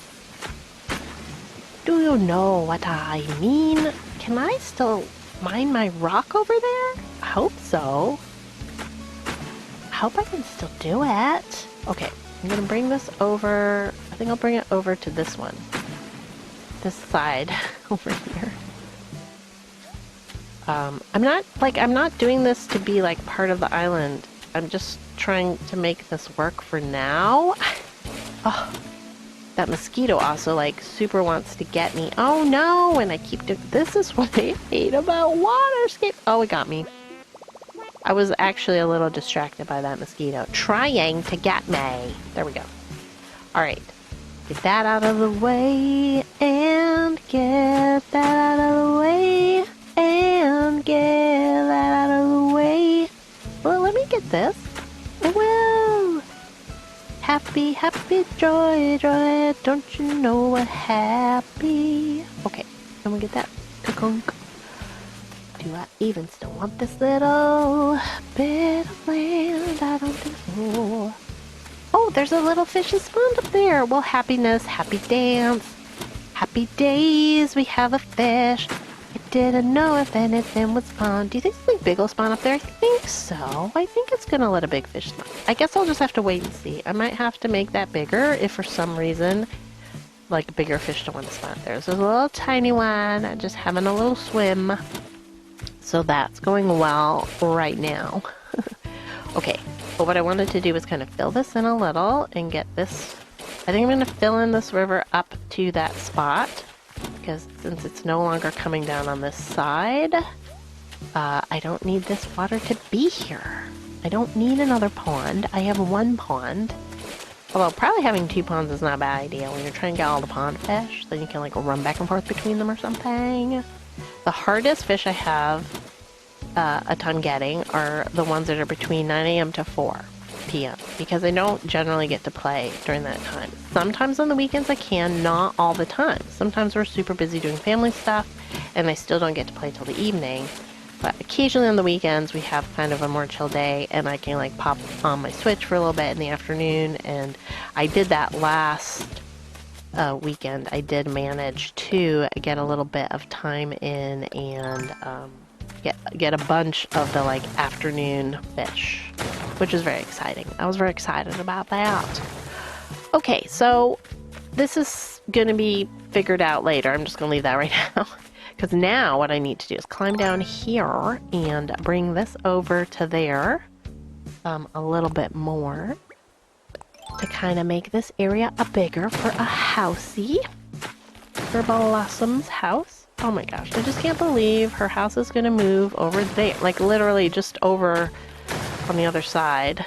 Do you know what I mean? Can I still mine my rock over there? I hope so. I hope I can still do it. Okay, I'm gonna bring this over. I think I'll bring it over to this one. This side over here. I'm not doing this to be like part of the island. I'm just trying to make this work for now. Oh, that mosquito also like super wants to get me. Oh no, and I keep doing... This is what I hate about waterscape. Oh, it got me. I was actually a little distracted by that mosquito trying to get me. There we go. All right. Get that out of the way, and get that out of the way, and get that out of the way. Well, let me get this. Well, happy, happy, joy, joy, don't you know what happy? Okay, let me get that. Ka-kunk. Do I even still want this little bit of land? I don't think so. Oh, there's a little fish that spawned up there. Well, happiness, happy dance, happy days, we have a fish. I didn't know if anything would spawn. Do you think something big will spawn up there? I think so. I think it's gonna let a big fish spawn. I guess I'll just have to wait and see. I might have to make that bigger if for some reason, like a bigger fish don't want to spawn there. So there's a little tiny one just having a little swim. So that's going well right now. Okay. But what I wanted to do was kind of fill this in a little and get this... I think I'm going to fill in this river up to that spot, because since it's no longer coming down on this side, I don't need this water to be here. I don't need another pond. I have one pond. Although probably having two ponds is not a bad idea when you're trying to get all the pond fish. Then you can like run back and forth between them or something. The hardest fish I have a ton getting are the ones that are between 9 a.m. to 4 p.m. because I don't generally get to play during that time. Sometimes on the weekends I can, not all the time. Sometimes we're super busy doing family stuff and I still don't get to play till the evening. But occasionally on the weekends we have kind of a more chill day and I can like pop on my Switch for a little bit in the afternoon, and I did that last weekend. I did manage to get a little bit of time in and get a bunch of the like afternoon fish, which is very exciting. I was very excited about that. Okay, so this is gonna be figured out later. I'm just gonna leave that right now because now what I need to do is climb down here and bring this over to there a little bit more to kind of make this area a bigger for a housey for Blossom's house. Oh my gosh, I just can't believe her house is gonna move over there, like literally just over on the other side.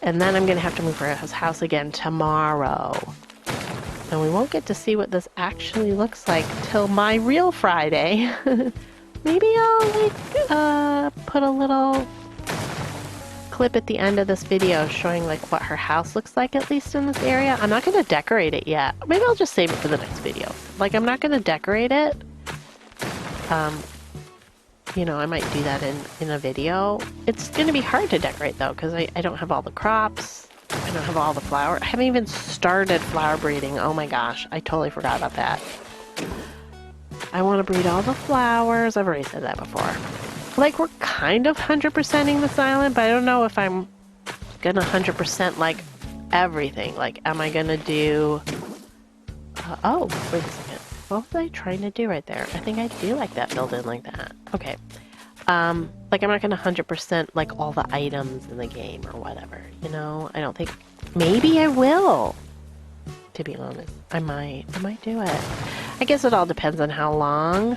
And then I'm gonna have to move her house again tomorrow. And we won't get to see what this actually looks like till my real Friday. Maybe I'll like put a little clip at the end of this video showing like what her house looks like, at least in this area. I'm not going to decorate it yet. Maybe I'll just save it for the next video. Like, I'm not going to decorate it. You know, I might do that in a video. It's going to be hard to decorate though, because I don't have all the crops. I don't have all the flower. I haven't even started flower breeding. Oh my gosh, I totally forgot about that. I want to breed all the flowers. I've already said that before. Like, we're kind of 100%ing this island, but I don't know if I'm gonna 100% like everything. Like, am I gonna do... oh, wait a second. What was I trying to do right there? I think I do like that build in like that. Okay. Like, I'm not gonna 100% like all the items in the game or whatever, you know? I don't think... Maybe I will, to be honest. I might do it. I guess it all depends on how long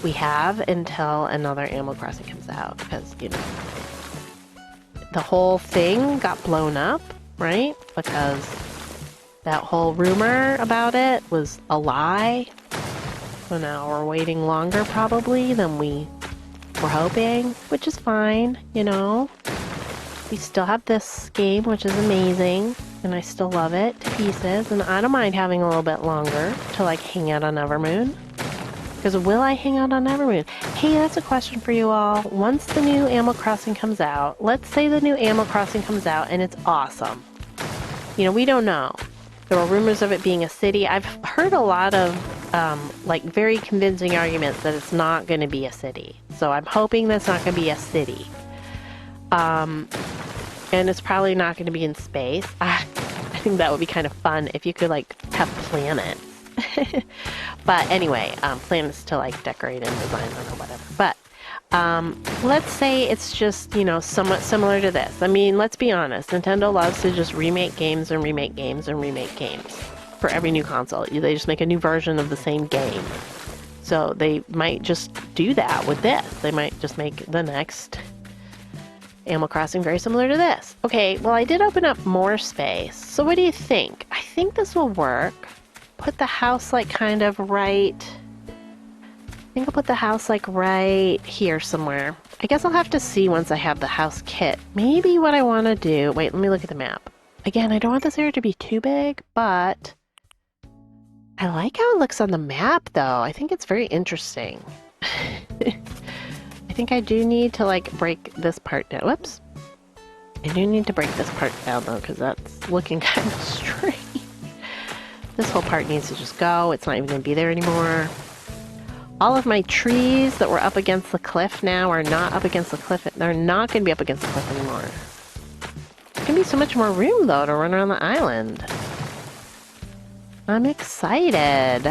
we have until another Animal Crossing comes out, because, you know, the whole thing got blown up, right? Because that whole rumor about it was a lie. So now we're waiting longer probably than we were hoping, which is fine, you know. We still have this game, which is amazing, and I still love it to pieces, and I don't mind having a little bit longer to like hang out on Evermoon. Because will I hang out on Evermoon? Hey, that's a question for you all. Once the new Animal Crossing comes out, let's say the new Animal Crossing comes out and it's awesome. You know, we don't know. There were rumors of it being a city. I've heard a lot of like very convincing arguments that it's not going to be a city. So I'm hoping that's not going to be a city. And it's probably not going to be in space. I think that would be kind of fun if you could like have planets. But anyway, planets to like decorate and design on or whatever. But let's say it's just, you know, somewhat similar to this. I mean, let's be honest. Nintendo loves to just remake games and remake games and remake games for every new console. They just make a new version of the same game. So they might just do that with this. They might just make the next Animal Crossing very similar to this. Okay, well, I did open up more space. So what do you think? I think this will work. Put the house like kind of right... I think I'll put the house like right here somewhere. I guess I'll have to see once I have the house kit. Maybe what I want to do... Wait, let me look at the map. Again, I don't want this area to be too big, but... I like how it looks on the map, though. I think it's very interesting. I think I do need to, like, break this part down. Whoops. I do need to break this part down, though, because that's looking kind of strange. This whole part needs to just go. It's not even going to be there anymore. All of my trees that were up against the cliff now are not up against the cliff. They're not going to be up against the cliff anymore. There's going to be so much more room, though, to run around the island. I'm excited.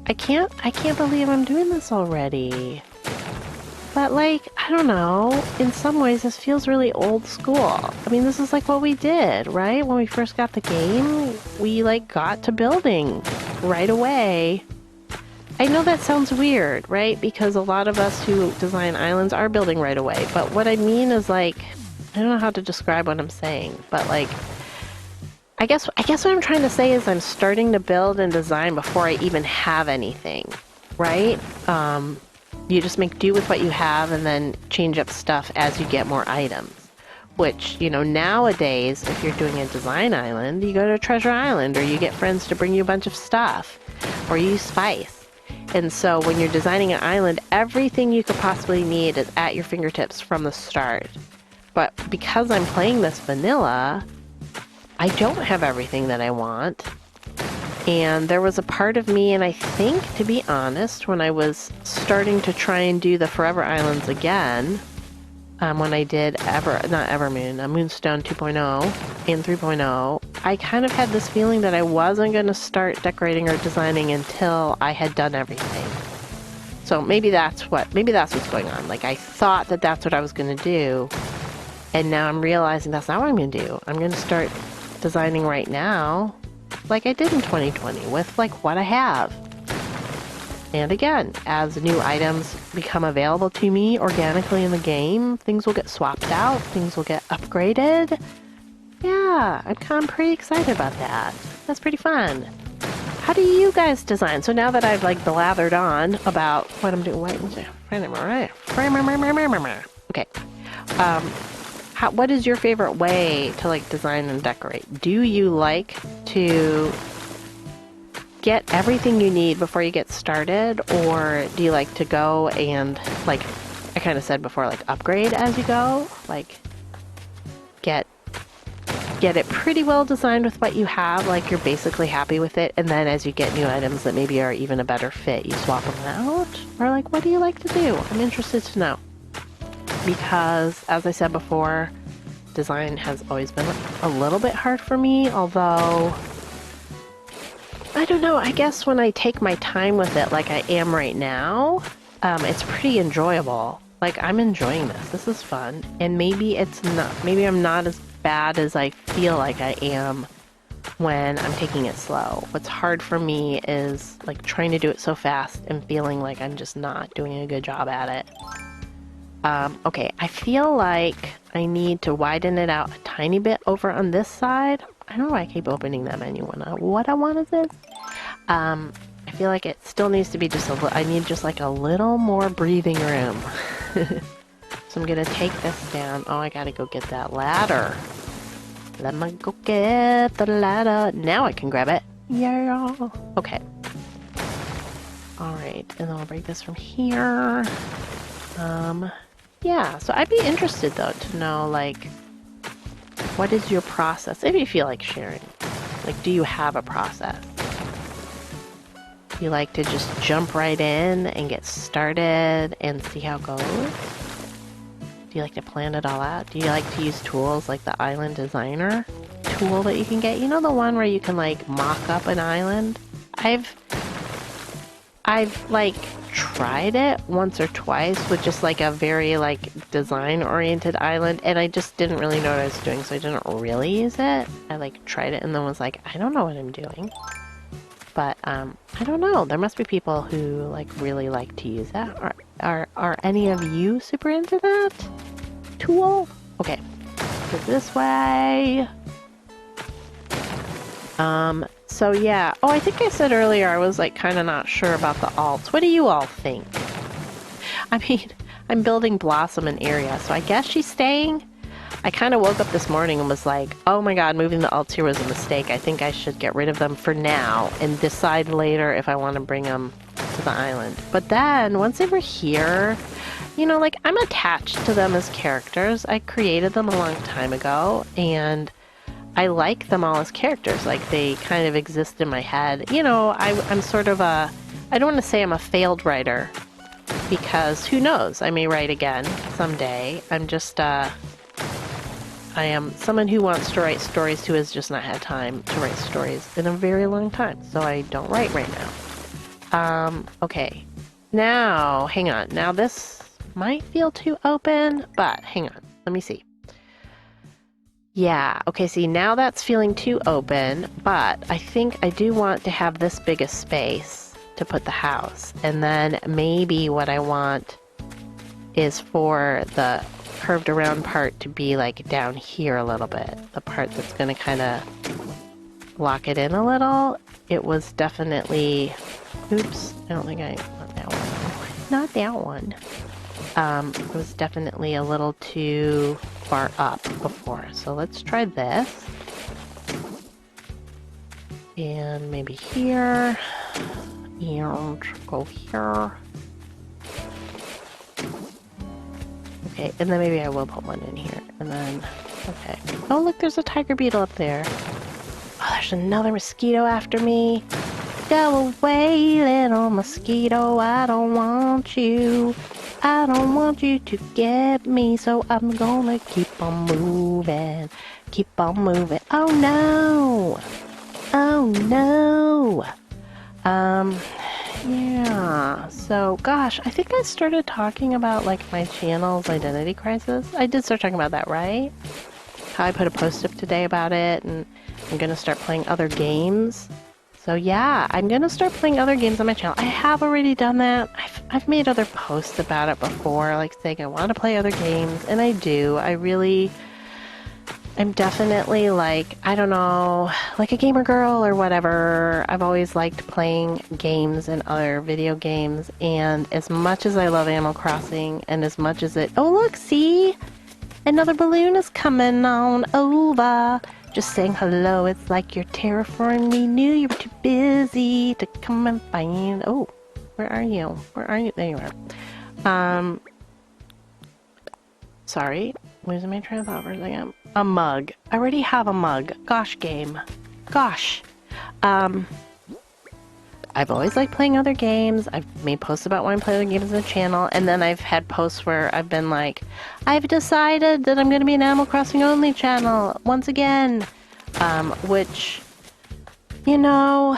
I can't believe I'm doing this already. But, like, I don't know. In some ways, this feels really old school. I mean, this is like what we did, right? When we first got the game, we, like, got to building right away. I know that sounds weird, right? Because a lot of us who design islands are building right away. But what I mean is, like, I don't know how to describe what I'm saying. But, like, I guess what I'm trying to say is I'm starting to build and design before I even have anything, right? You just make do with what you have and then change up stuff as you get more items. Which, you know, nowadays, if you're doing a design island, you go to a treasure island or you get friends to bring you a bunch of stuff or you use spice. And so when you're designing an island, everything you could possibly need is at your fingertips from the start. But because I'm playing this vanilla, I don't have everything that I want. And there was a part of me, and I think, to be honest, when I was starting to try and do the Forever Islands again, when I did Moonstone 2.0 and 3.0, I kind of had this feeling that I wasn't going to start decorating or designing until I had done everything. So maybe that's what's going on. Like, I thought that that's what I was going to do, and now I'm realizing that's not what I'm going to do. I'm going to start designing right now, like I did in 2020, with like what I have. And again, as new items become available to me organically in the game, things will get swapped out, things will get upgraded. Yeah, I'm pretty excited about that. That's pretty fun. How do you guys design? So now that I've like blathered on about what I'm doing, okay. what is your favorite way to like design and decorate? Do you like to get everything you need before you get started, or do you like to go and, like I kind of said before, like upgrade as you go, like get it pretty well designed with what you have, like you're basically happy with it, and then as you get new items that maybe are even a better fit, you swap them out? Or like, what do you like to do? I'm interested to know. Because, as I said before, design has always been a little bit hard for me, although, I don't know, I guess when I take my time with it like I am right now, it's pretty enjoyable. Like, I'm enjoying this. This is fun. And maybe I'm not as bad as I feel like I am when I'm taking it slow. What's hard for me is, like, trying to do it so fast and feeling like I'm just not doing a good job at it. Okay, I feel like I need to widen it out a tiny bit over on this side. I don't know why I keep opening that menu when what I want is this. I feel like it still needs to be just I need just like a little more breathing room. So I'm gonna take this down. Oh, I gotta go get that ladder. Let me go get the ladder. Now I can grab it. Yeah. Okay. Alright, and then I'll break this from here. Yeah, so I'd be interested, though, to know, like, what is your process? If you feel like sharing. Like, do you have a process? Do you like to just jump right in and get started and see how it goes? Do you like to plan it all out? Do you like to use tools like the Island Designer tool that you can get? You know, the one where you can, like, mock up an island? I've like, tried it once or twice with just like a very like design oriented island, and I just didn't really know what I was doing, so I didn't really use it. I like tried it and then was like, I don't know what I'm doing. But I don't know, there must be people who like really like to use that. Are any of you super into that tool? Okay, go this way. So yeah, oh, I think I said earlier I was like kind of not sure about the alts. What do you all think? I mean, I'm building Blossom in area, so I guess she's staying. I kind of woke up this morning and was like, oh my god, moving the alts here was a mistake. I think I should get rid of them for now and decide later if I want to bring them to the island. But then, once they were here, you know, like, I'm attached to them as characters. I created them a long time ago, and I like them all as characters. Like, they kind of exist in my head. You know, I'm sort of I don't want to say I'm a failed writer, because who knows, I may write again someday. I'm just, I am someone who wants to write stories who has just not had time to write stories in a very long time, so I don't write right now. Okay. Now, hang on. Now this might feel too open, but hang on. Let me see. Yeah, okay, see, now that's feeling too open, but I think I do want to have this big a space to put the house. And then maybe what I want is for the curved around part to be like down here a little bit. The part that's going to kind of lock it in a little. It was definitely... Oops, I don't think I want that one. Not that one. It was definitely a little too far up before. So let's try this. And maybe here. And go here. Okay, and then maybe I will put one in here. And then, okay. Oh, look, there's a tiger beetle up there. Oh, there's another mosquito after me. Go away, little mosquito. I don't want you. I don't want you to get me, so I'm gonna keep on moving. Keep on moving. Oh no! Oh no! Yeah, so gosh, I think I started talking about like my channel's identity crisis. I did start talking about that, right? How I put a post up today about it, and I'm gonna start playing other games. So yeah, I'm gonna start playing other games on my channel. I have already done that. I've made other posts about it before, like saying I want to play other games, and I do. I'm definitely like, I don't know, like a gamer girl or whatever. I've always liked playing games and other video games, and as much as I love Animal Crossing, and as much as it... Oh look, see? Another balloon is coming on over. Just saying hello. It's like you're terraforming me. Knew you were too busy to come and find. Oh, where are you? Where are you? There you are. Sorry. Losing my train of thought for a second. A mug. I already have a mug. Gosh, game. Gosh. I've always liked playing other games. I've made posts about wanting to play other games on the channel, and then I've had posts where I've been like, I've decided that I'm going to be an Animal Crossing only channel once again, which, you know,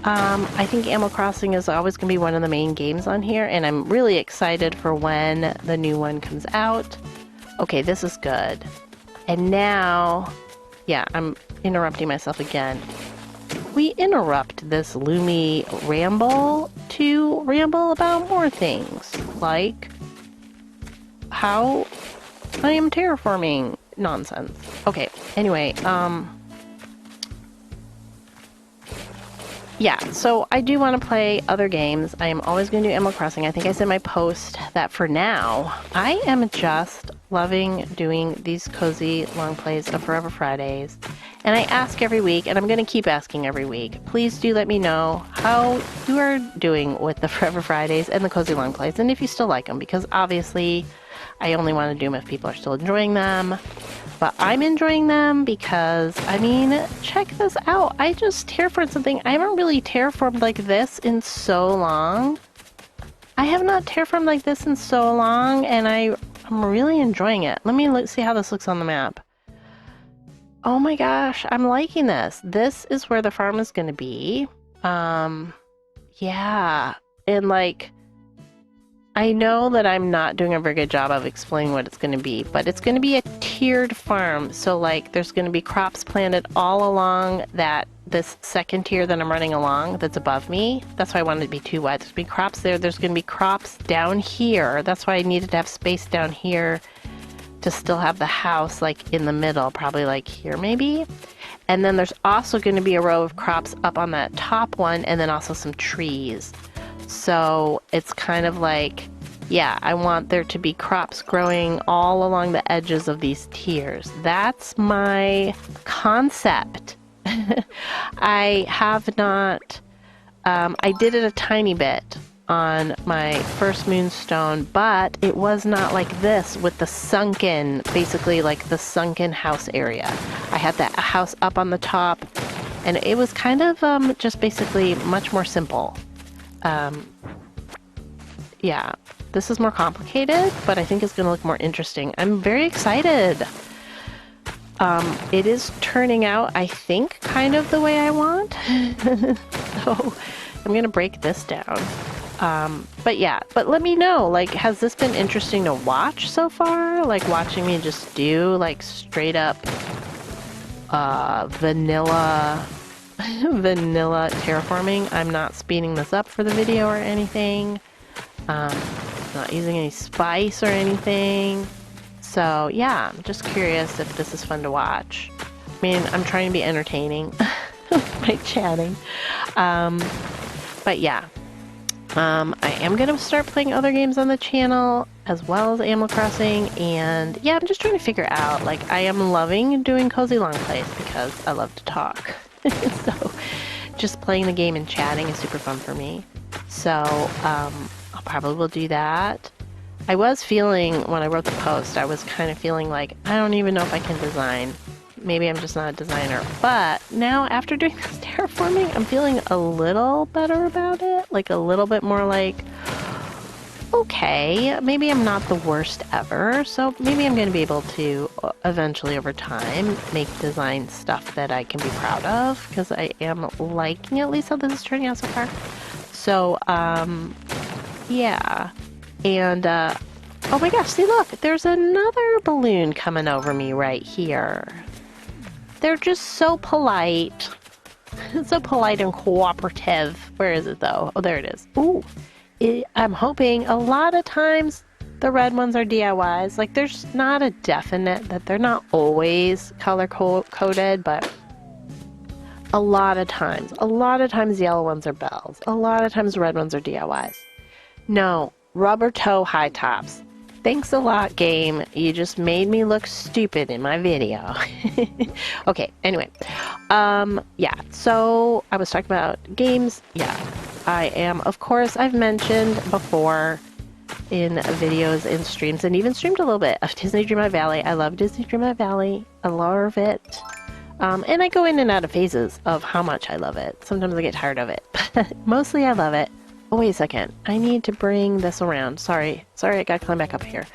I think Animal Crossing is always going to be one of the main games on here, and I'm really excited for when the new one comes out. Okay, this is good. And now, yeah, I'm interrupting myself again. We interrupt this Loomy ramble to ramble about more things, like how I am terraforming nonsense. Okay, anyway, yeah, so I do want to play other games. I am always going to do Animal Crossing. I think I said in my post that for now, I am just loving doing these cozy long plays of Forever Fridays. And I ask every week, and I'm going to keep asking every week, please do let me know how you are doing with the Forever Fridays and the cozy long plays, and if you still like them, because obviously I only want to do them if people are still enjoying them. But I'm enjoying them because, I mean, check this out. I just terraformed something. I haven't really terraformed like this in so long. I have not terraformed like this in so long, and I'm really enjoying it. Let me see how this looks on the map. Oh my gosh, I'm liking this. This is where the farm is going to be. Yeah. And like, I know that I'm not doing a very good job of explaining what it's going to be, but it's going to be a tiered farm. So like, there's going to be crops planted all along this second tier that I'm running along that's above me. That's why I wanted it to be too wide. There's going to be crops there. There's going to be crops down here. That's why I needed to have space down here to still have the house like in the middle, probably like here maybe. And then there's also going to be a row of crops up on that top one, and then also some trees. So it's kind of like, yeah, I want there to be crops growing all along the edges of these tiers. That's my concept. I have not, I did it a tiny bit on my first moonstone, but it was not like this with the sunken, basically like the sunken house area. I had that house up on the top, and it was kind of just basically much more simple. Yeah, this is more complicated, but I think it's going to look more interesting. I'm very excited. It is turning out, I think, kind of the way I want. So I'm going to break this down. But yeah, but let me know, like, has this been interesting to watch so far? Like, watching me just do, like, straight up, vanilla terraforming. I'm not speeding this up for the video or anything. Not using any spice or anything. So, yeah, I'm just curious if this is fun to watch. I mean, I'm trying to be entertaining by chatting. But yeah. I am going to start playing other games on the channel as well as Animal Crossing, and yeah, I'm just trying to figure out, like, I am loving doing cozy long plays because I love to talk. So just playing the game and chatting is super fun for me. So I probably will do that. I was feeling, when I wrote the post, I was kind of feeling like, I don't even know if I can design. Maybe I'm just not a designer. But now, after doing this terraforming, I'm feeling a little better about it. Like, a little bit more like, okay, maybe I'm not the worst ever. So maybe I'm going to be able to, eventually over time, make design stuff that I can be proud of. Because I am liking at least how this is turning out so far. So, yeah. And, oh my gosh, see, look, there's another balloon coming over me right here. They're just so polite. So polite and cooperative. Where is it, though? Oh, there it is. Ooh. I'm hoping a lot of times the red ones are DIYs. Like, there's not a definite that they're not always color-coded, but a lot of times the yellow ones are bells. A lot of times the red ones are DIYs. No, rubber toe high tops. Thanks a lot, game. You just made me look stupid in my video. Okay, anyway. Yeah, so I was talking about games. Yeah, I am, of course, I've mentioned before in videos and streams, and even streamed a little bit of Disney Dreamlight Valley. I love Disney Dreamlight Valley. I love it. And I go in and out of phases of how much I love it. Sometimes I get tired of it, but mostly I love it. Oh, wait a second. I need to bring this around. Sorry, I gotta climb back up here.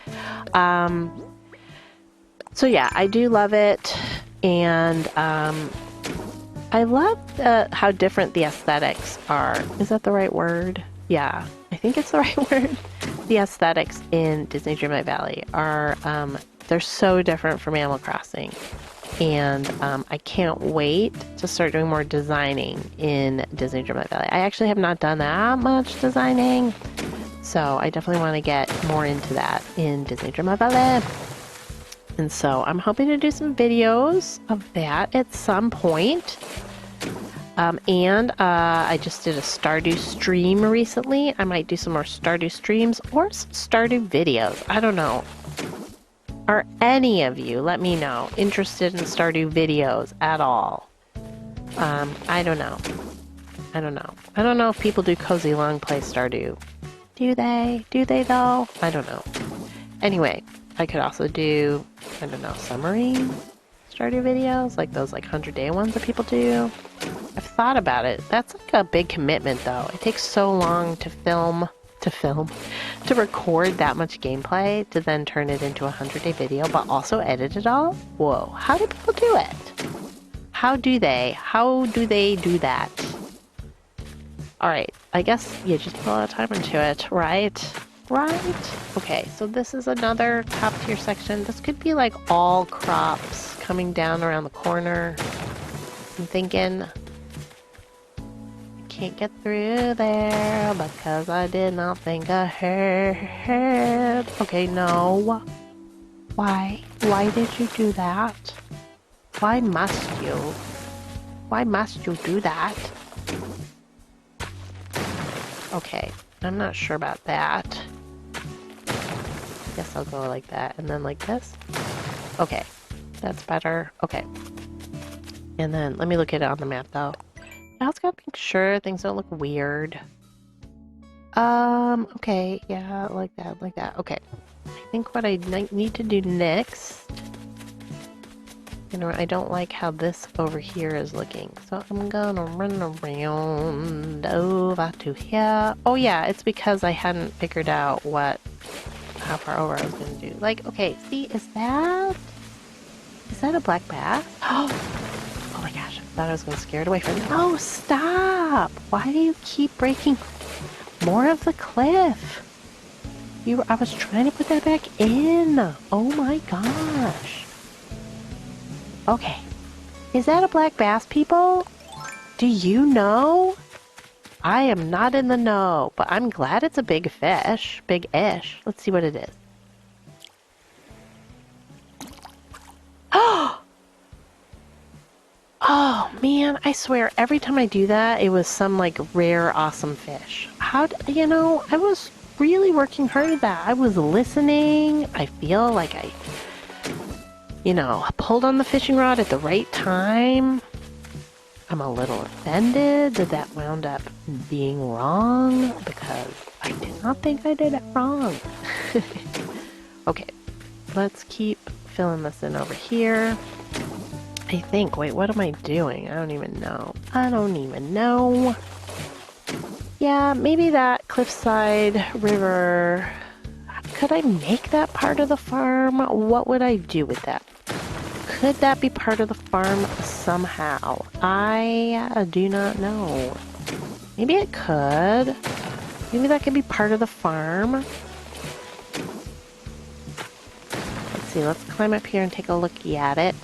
So yeah, I do love it, and I love how different the aesthetics are. Is that the right word? Yeah, I think it's the right word. The aesthetics in Disney Dreamlight Valley are, they're so different from Animal Crossing. And I can't wait to start doing more designing in Disney Dreamlight Valley. I actually have not done that much designing, so I definitely want to get more into that in Disney Dreamlight Valley. And so I'm hoping to do some videos of that at some point. And I just did a Stardew stream recently. I might do some more Stardew streams or some Stardew videos. I don't know. Are any of you, let me know, interested in Stardew videos at all? I don't know. I don't know if people do cozy long play Stardew. Do they? Do they though? I don't know. Anyway, I could also do, I don't know, submarine Stardew videos, like those 100-day ones that people do. I've thought about it. That's like a big commitment though. It takes so long to record that much gameplay, to then turn it into a 100-day video, but also edit it all? Whoa, how do people do it? How do they do that? Alright, I guess you just put a lot of time into it, right? Right? Okay, so this is another top tier section. This could be like all crops coming down around the corner. I'm thinking can't get through there because I did not think ahead. Okay, no. Why? Why did you do that? Why must you? Why must you do that? Okay, I'm not sure about that. Guess I'll go like that and then like this. Okay, that's better. Okay. And then let me look at it on the map though. I also gotta make sure things don't look weird. Okay, yeah, like that. Okay. I think what I need to do next, you know, I don't like how this over here is looking. So I'm gonna run around over to here. Oh yeah, it's because I hadn't figured out how far over I was gonna do. Like, okay, see, is that a black bass? Oh my gosh, I thought I was going to scare it away from me. No, stop! Why do you keep breaking more of the cliff? I was trying to put that back in. Oh my gosh. Okay. Is that a black bass, people? Do you know? I am not in the know, but I'm glad it's a big fish. Big-ish. Let's see what it is. Oh man, I swear every time I do that, it was some like rare, awesome fish. You know, I was really working hard at that. I was listening. I feel like I, you know, pulled on the fishing rod at the right time. I'm a little offended that that wound up being wrong because I did not think I did it wrong. Okay, let's keep filling this in over here. I think, wait, what am I doing? I don't even know. Yeah, maybe that cliffside river. Could I make that part of the farm? What would I do with that? Could that be part of the farm somehow? I do not know. Maybe it could. Maybe that could be part of the farm. Let's see, let's climb up here and take a look at it.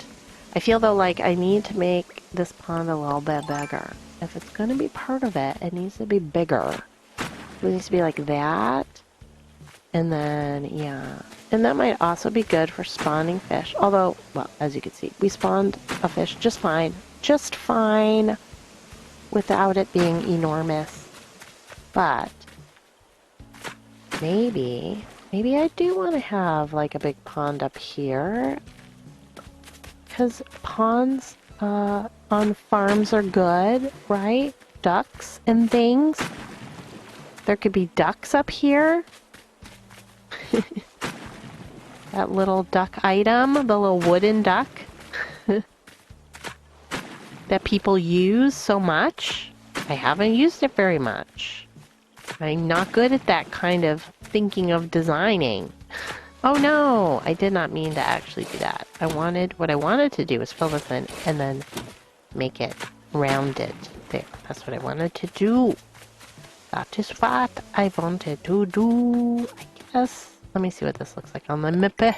I feel though like I need to make this pond a little bit bigger. If it's going to be part of it, it needs to be bigger. It needs to be like that. And then, yeah. And that might also be good for spawning fish. Although, well, as you can see, we spawned a fish just fine. Just fine. Without it being enormous. But maybe maybe I do want to have like a big pond up here. Because ponds on farms are good, right? Ducks and things. There could be ducks up here. That little duck item, the little wooden duck that people use so much. I haven't used it very much. I'm not good at that kind of thinking of designing. Oh no, I did not mean to actually do that. What I wanted to do was fill this in and then make it rounded. There, that's what I wanted to do. That is what I wanted to do, I guess. Let me see what this looks like on the map.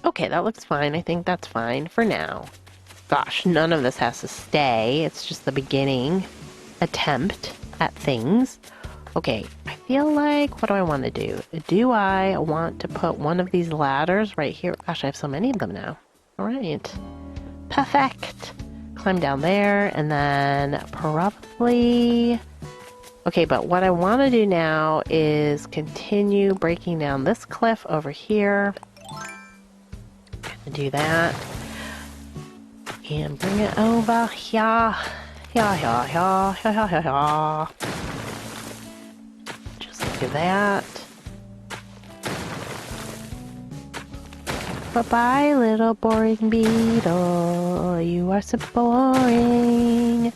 Okay, that looks fine. I think that's fine for now. Gosh, none of this has to stay. It's just the beginning attempt at things. Okay, I feel like, what do I want to do? Do I want to put one of these ladders right here? Gosh, I have so many of them now. All right. Perfect. Climb down there, and then probably... Okay, but what I want to do now is continue breaking down this cliff over here. Gonna do that. And bring it over here. Here. Just like that. Bye-bye, little boring beetle. You are so boring.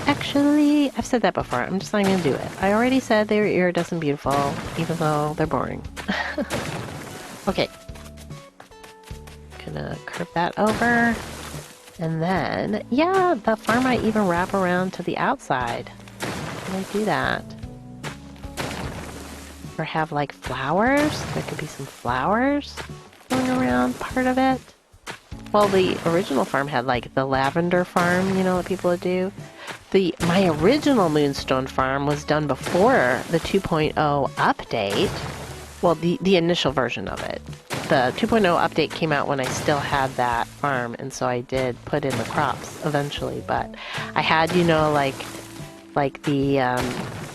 Actually, I've said that before. I'm just not going to do it. I already said they were iridescent and beautiful, even though they're boring. Okay. Gonna curve that over. And then, yeah, the farm might even wrap around to the outside. Can I do that? Or have, like, flowers? There could be some flowers going around part of it. Well, the original farm had, like, the lavender farm, you know, that people would do. My original Moonstone farm was done before the 2.0 update. Well, the initial version of it. The 2.0 update came out when I still had that farm, and so I did put in the crops eventually. But I had, you know, like the,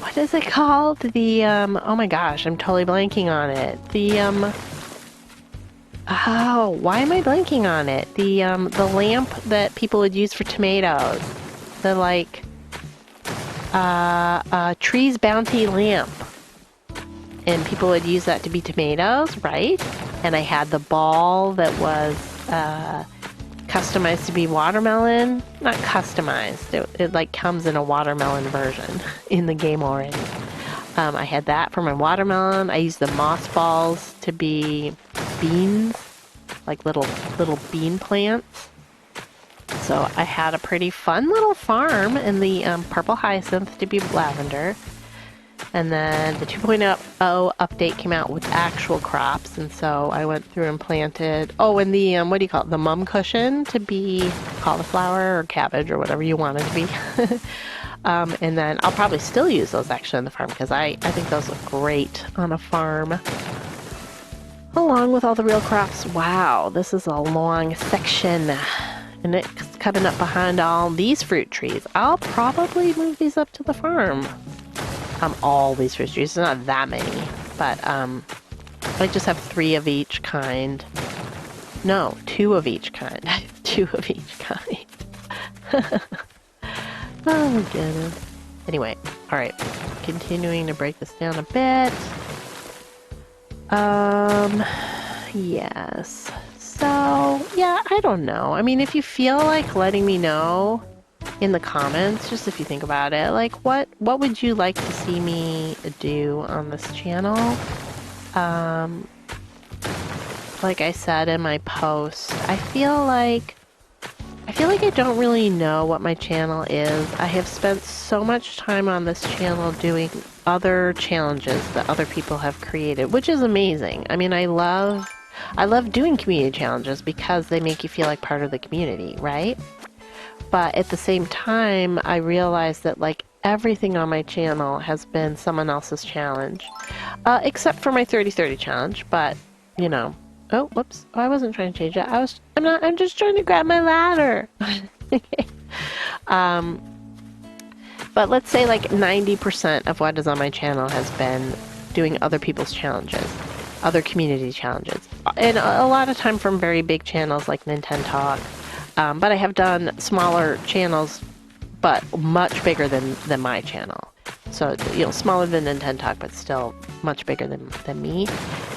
what is it called? The, oh my gosh, I'm totally blanking on it. The, oh, why am I blanking on it? The lamp that people would use for tomatoes. The, like, Tree's Bounty lamp. And people would use that to be tomatoes, right? And I had the ball that was customized to be watermelon. Not customized. It like comes in a watermelon version in the game already. I had that for my watermelon. I used the moss balls to be beans, like little bean plants. So I had a pretty fun little farm, and the purple hyacinth to be lavender. And then the 2.0 update came out with actual crops, and so I went through and planted, oh, and the, what do you call it, the mum cushion to be cauliflower or cabbage or whatever you want it to be. And then I'll probably still use those actually on the farm, because I think those look great on a farm. Along with all the real crops. Wow, this is a long section. And it's coming up behind all these fruit trees. I'll probably move these up to the farm. All these fruit trees. There's not that many. But, I just have 3 of each kind. No, 2 of each kind. I have 2 of each kind. Oh my goodness. Anyway, alright. Continuing to break this down a bit. Yes. So, yeah, I don't know. I mean, if you feel like letting me know in the comments, just if you think about it, like, what would you like to see me do on this channel? Like I said in my post, I feel like I don't really know what my channel is. I have spent so much time on this channel doing other challenges that other people have created, which is amazing. I mean, I love doing community challenges because they make you feel like part of the community, right? But at the same time, I realized that, like, everything on my channel has been someone else's challenge. Except for my 30-30 challenge, but, you know. Oh, whoops. Oh, I wasn't trying to change that. I'm just trying to grab my ladder. Okay. But let's say like 90% of what is on my channel has been doing other people's challenges, other community challenges. And a lot of time from very big channels like Nintendo Talk. But I have done smaller channels, but much bigger than my channel. So, you know, smaller than Nintendo Talk, but still much bigger than me.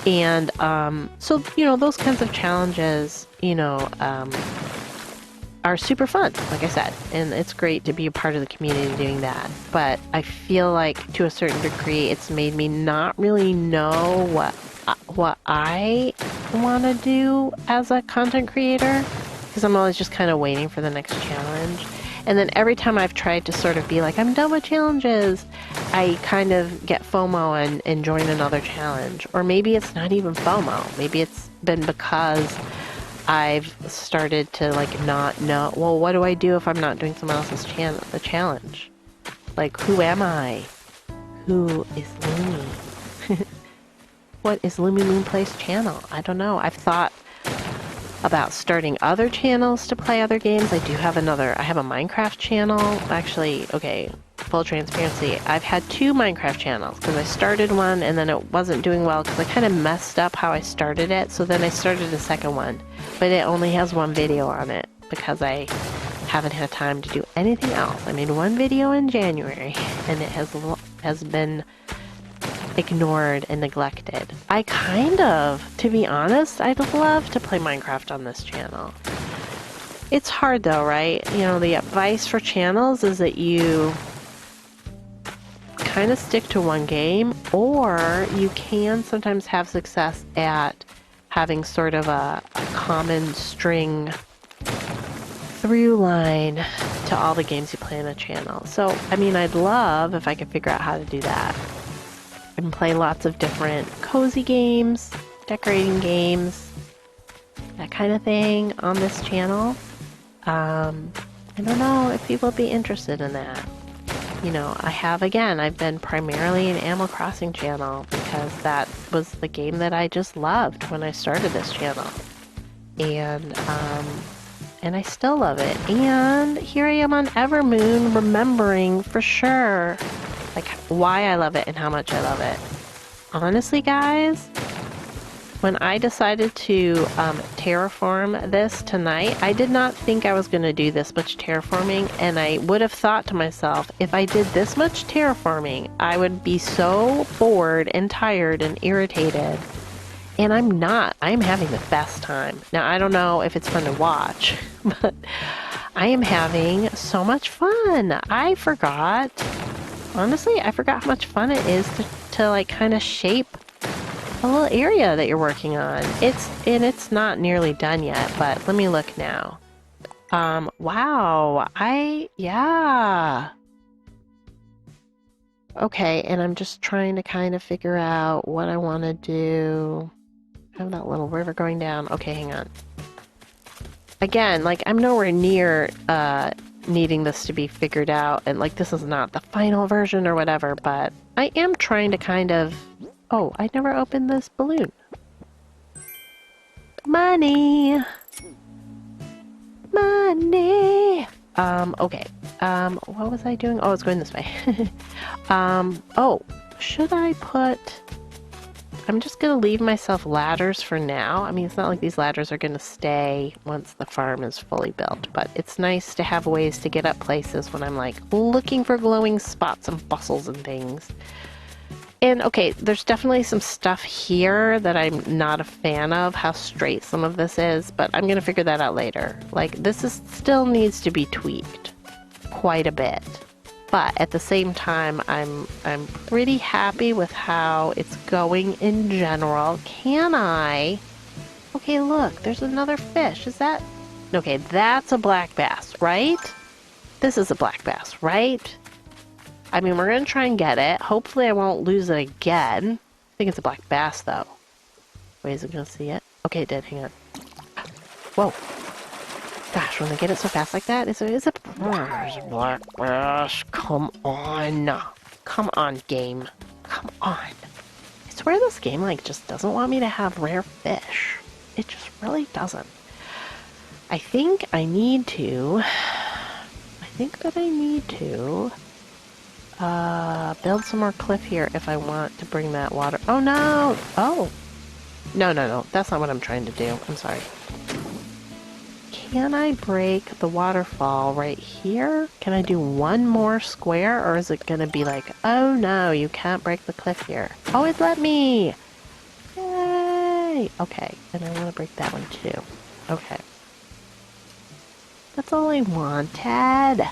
And so, you know, those kinds of challenges, you know, are super fun, like I said, and it's great to be a part of the community doing that. But I feel like to a certain degree, it's made me not really know what I want to do as a content creator, because I'm always just kind of waiting for the next challenge. And then every time I've tried to sort of be like, I'm done with challenges, I kind of get FOMO and join another challenge. Or maybe it's not even FOMO. Maybe it's been because I've started to like not know, well, what do I do if I'm not doing someone else's challenge? Like, who am I? Who is Lumi? What is Lumi Moonplay's channel? I don't know. I've thought about starting other channels to play other games. I have a Minecraft channel. Actually, okay, full transparency, I've had 2 Minecraft channels because I started one and then it wasn't doing well because I kind of messed up how I started it. So then I started a second one, but it only has 1 video on it because I haven't had time to do anything else. I made 1 video in January and it has been ignored and neglected. I kind of, to be honest, I'd love to play Minecraft on this channel. It's hard though, right? You know, the advice for channels is that you kind of stick to one game, or you can sometimes have success at having sort of a common string through line to all the games you play on a channel. So, I mean, I'd love if I could figure out how to do that and play lots of different cozy games, decorating games, that kind of thing on this channel. I don't know if people would be interested in that. You know, I've been primarily an Animal Crossing channel because that was the game that I just loved when I started this channel. And I still love it. And here I am on Evermoon remembering for sure like why I love it and how much I love it. Honestly, guys, when I decided to terraform this tonight, I did not think I was going to do this much terraforming, and I would have thought to myself, if I did this much terraforming, I would be so bored and tired and irritated. And I'm not. I'm having the best time. Now, I don't know if it's fun to watch, but I am having so much fun. Honestly, I forgot how much fun it is to like kind of shape a little area that you're working on. It's not nearly done yet, but let me look now. Wow, yeah. Okay, and I'm just trying to kind of figure out what I want to do. I have that little river going down. Okay, hang on. Again, like, I'm nowhere near needing this to be figured out, and like, this is not the final version or whatever, but I am trying to kind of... Oh, I never opened this balloon. Money! Money! Okay. What was I doing? Oh, I was going this way. Oh, should I put... I'm just gonna leave myself ladders for now. I mean, it's not like these ladders are gonna stay once the farm is fully built, but it's nice to have ways to get up places when I'm like looking for glowing spots and bustles and things. And okay, there's definitely some stuff here that I'm not a fan of, how straight some of this is, but I'm gonna figure that out later. Like, still needs to be tweaked quite a bit. But at the same time, I'm pretty happy with how it's going in general. Can I? Okay, look, there's another fish. Is that? Okay, that's a black bass, right? This is a black bass, right? I mean, we're gonna try and get it. Hopefully I won't lose it again. I think it's a black bass, though. Wait, is it gonna see it? Okay, it did. Hang on. Whoa. Gosh, when they get it so fast like that, it's a black bass. Come on. Come on, game. Come on. I swear this game, like, just doesn't want me to have rare fish. It just really doesn't. I think that I need to build some more cliff here if I want to bring that water. Oh no! Oh! No. That's not what I'm trying to do. I'm sorry. Can I break the waterfall right here? Can I do one more square, or is it gonna be like, oh no, you can't break the cliff here? Oh, it let me! Yay! Okay, and I want to break that one too. Okay. That's all I wanted.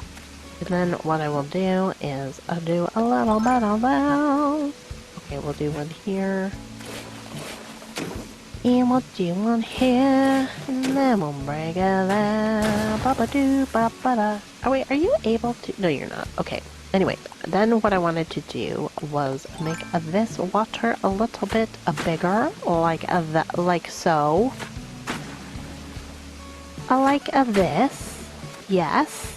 And then what I will do is I'll do a little bit of those. Okay, we'll do one here. And we'll do one here. And then we'll break it down. Ba-ba-doo, ba-ba-da. Oh wait, are you able to? No, you're not. Okay. Anyway, then what I wanted to do was make this water a little bit bigger, like that, like so. Like this. Yes.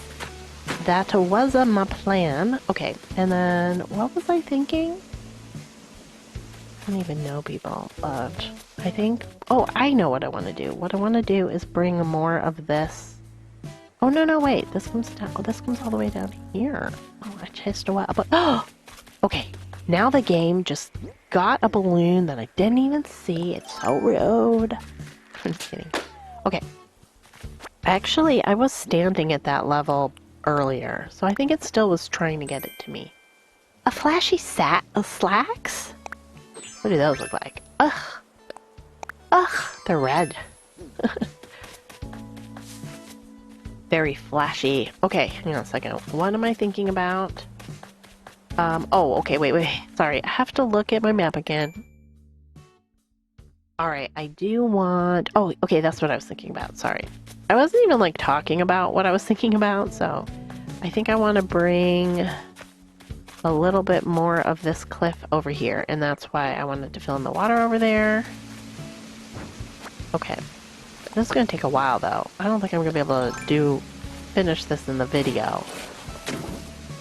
That was my plan. Okay, and then what was I thinking? I don't even know, people, but I think... Oh, I know what I want to do. What I want to do is bring more of this... Oh, no, wait. This comes down... Oh, this comes all the way down here. Oh, I chased a while, but... Oh! Okay, now the game just got a balloon that I didn't even see. It's so rude. I'm just kidding. Okay. Actually, I was standing at that level earlier, so I think it still was trying to get it to me. A flashy slacks? What do those look like? Ugh, they're red. Very flashy. Okay, hang on a second. What am I thinking about? Oh, okay, wait. Sorry, I have to look at my map again. Alright, I do want... Oh, okay, that's what I was thinking about. Sorry. I wasn't even, like, talking about what I was thinking about, so... I think I want to bring a little bit more of this cliff over here, and that's why I wanted to fill in the water over there. Okay. This is going to take a while, though. I don't think I'm going to be able to finish this in the video.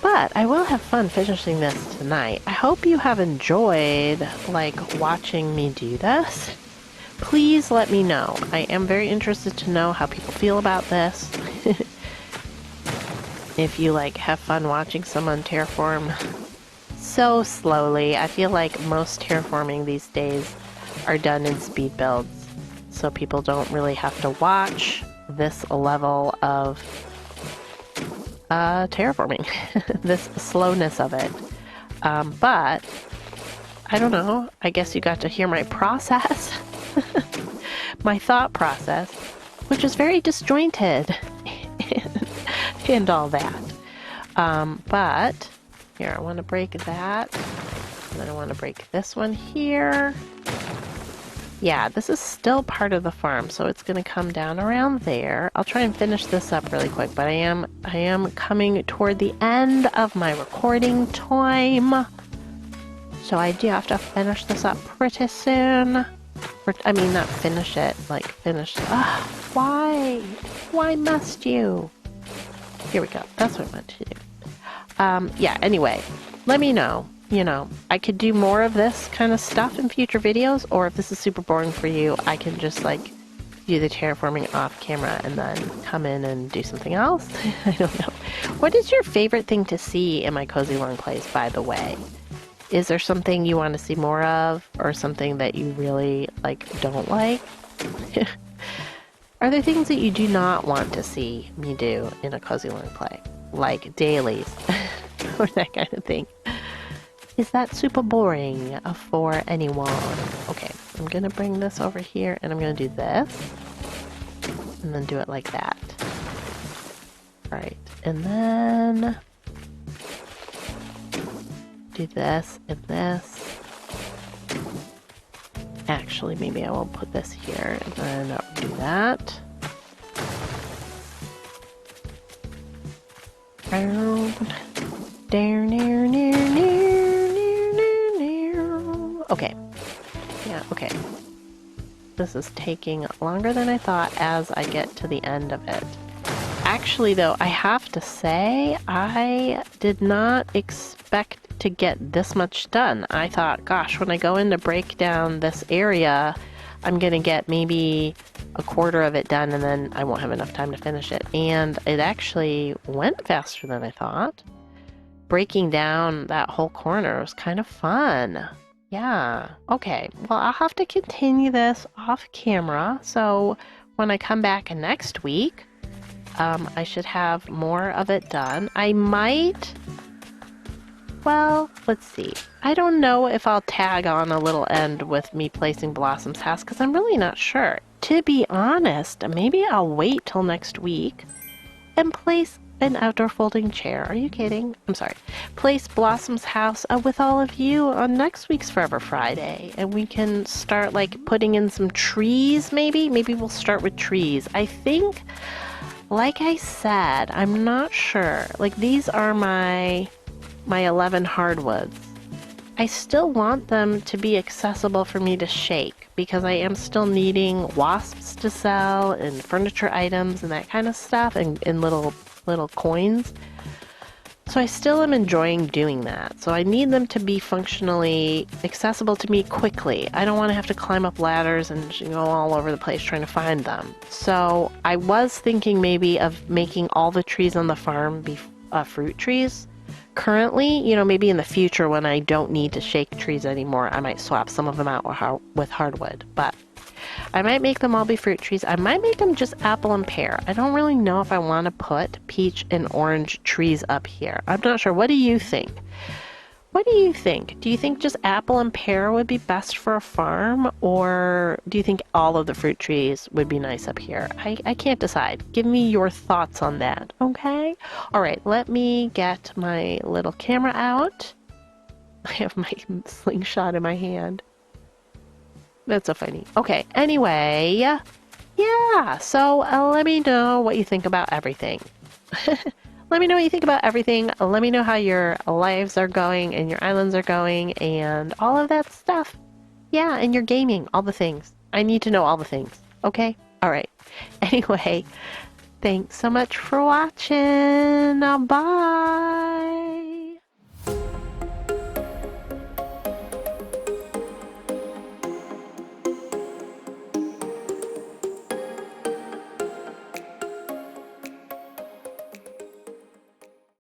But I will have fun finishing this tonight. I hope you have enjoyed, like, watching me do this. Please let me know. I am very interested to know how people feel about this. If you, like, have fun watching someone terraform so slowly. I feel like most terraforming these days are done in speed builds, so people don't really have to watch this level of terraforming, this slowness of it. But, I don't know, I guess you got to hear my process, my thought process, which is very disjointed. And all that. But here, I want to break that. And then I want to break this one here. Yeah, this is still part of the farm, so it's going to come down around there. I'll try and finish this up really quick, but I am coming toward the end of my recording time. So I do have to finish this up pretty soon. I mean, not finish it, like finish. Why? Why must you? Here we go. That's what I meant to do. Yeah, anyway, let me know. You know, I could do more of this kind of stuff in future videos, or if this is super boring for you, I can just, like, do the terraforming off camera and then come in and do something else. I don't know. What is your favorite thing to see in my Cozy Long Plays, by the way? Is there something you want to see more of, or something that you really, like, don't like? Are there things that you do not want to see me do in a Cozy Long Play? Like dailies, or that kind of thing. Is that super boring for anyone? Okay, I'm gonna bring this over here, and I'm gonna do this. And then do it like that. Alright, and then... do this and this. Actually, maybe I will put this here and then do that. Okay. Yeah, okay. This is taking longer than I thought as I get to the end of it. Actually, though, I have to say, I did not expect to get this much done. I thought, gosh, when I go in to break down this area, I'm gonna get maybe a quarter of it done and then I won't have enough time to finish it. And it actually went faster than I thought. breaking down that whole corner was kind of fun. Yeah. Okay. Well, I'll have to continue this off camera. So when I come back next week, I should have more of it done. I might, well, let's see. I don't know if I'll tag on a little end with me placing Blossom's house because I'm really not sure. To be honest, maybe I'll wait till next week and place an outdoor folding chair. Are you kidding? I'm sorry. Place Blossom's house with all of you on next week's Forever Friday. And we can start like putting in some trees maybe. Maybe we'll start with trees. I think, like I said, I'm not sure. Like these are my 11 hardwoods. I still want them to be accessible for me to shake because I am still needing wasps to sell and furniture items and that kind of stuff and little coins. So I still am enjoying doing that. So I need them to be functionally accessible to me quickly. I don't want to have to climb up ladders and go all over the place trying to find them. So I was thinking maybe of making all the trees on the farm be fruit trees. Currently, you know, maybe in the future when I don't need to shake trees anymore, I might swap some of them out with hardwood. But I might make them all be fruit trees. I might make them just apple and pear. I don't really know if I want to put peach and orange trees up here. I'm not sure. What do you think? What do you think? Do you think just apple and pear would be best for a farm? Or do you think all of the fruit trees would be nice up here? I can't decide. Give me your thoughts on that, okay? All right, let me get my little camera out. I have my slingshot in my hand. That's so funny. Okay, anyway, yeah, so let me know what you think about everything. Let me know what you think about everything. Let me know how your lives are going and your islands are going and all of that stuff. Yeah, and your gaming, all the things. I need to know all the things. Okay? All right. Anyway, thanks so much for watching. Bye.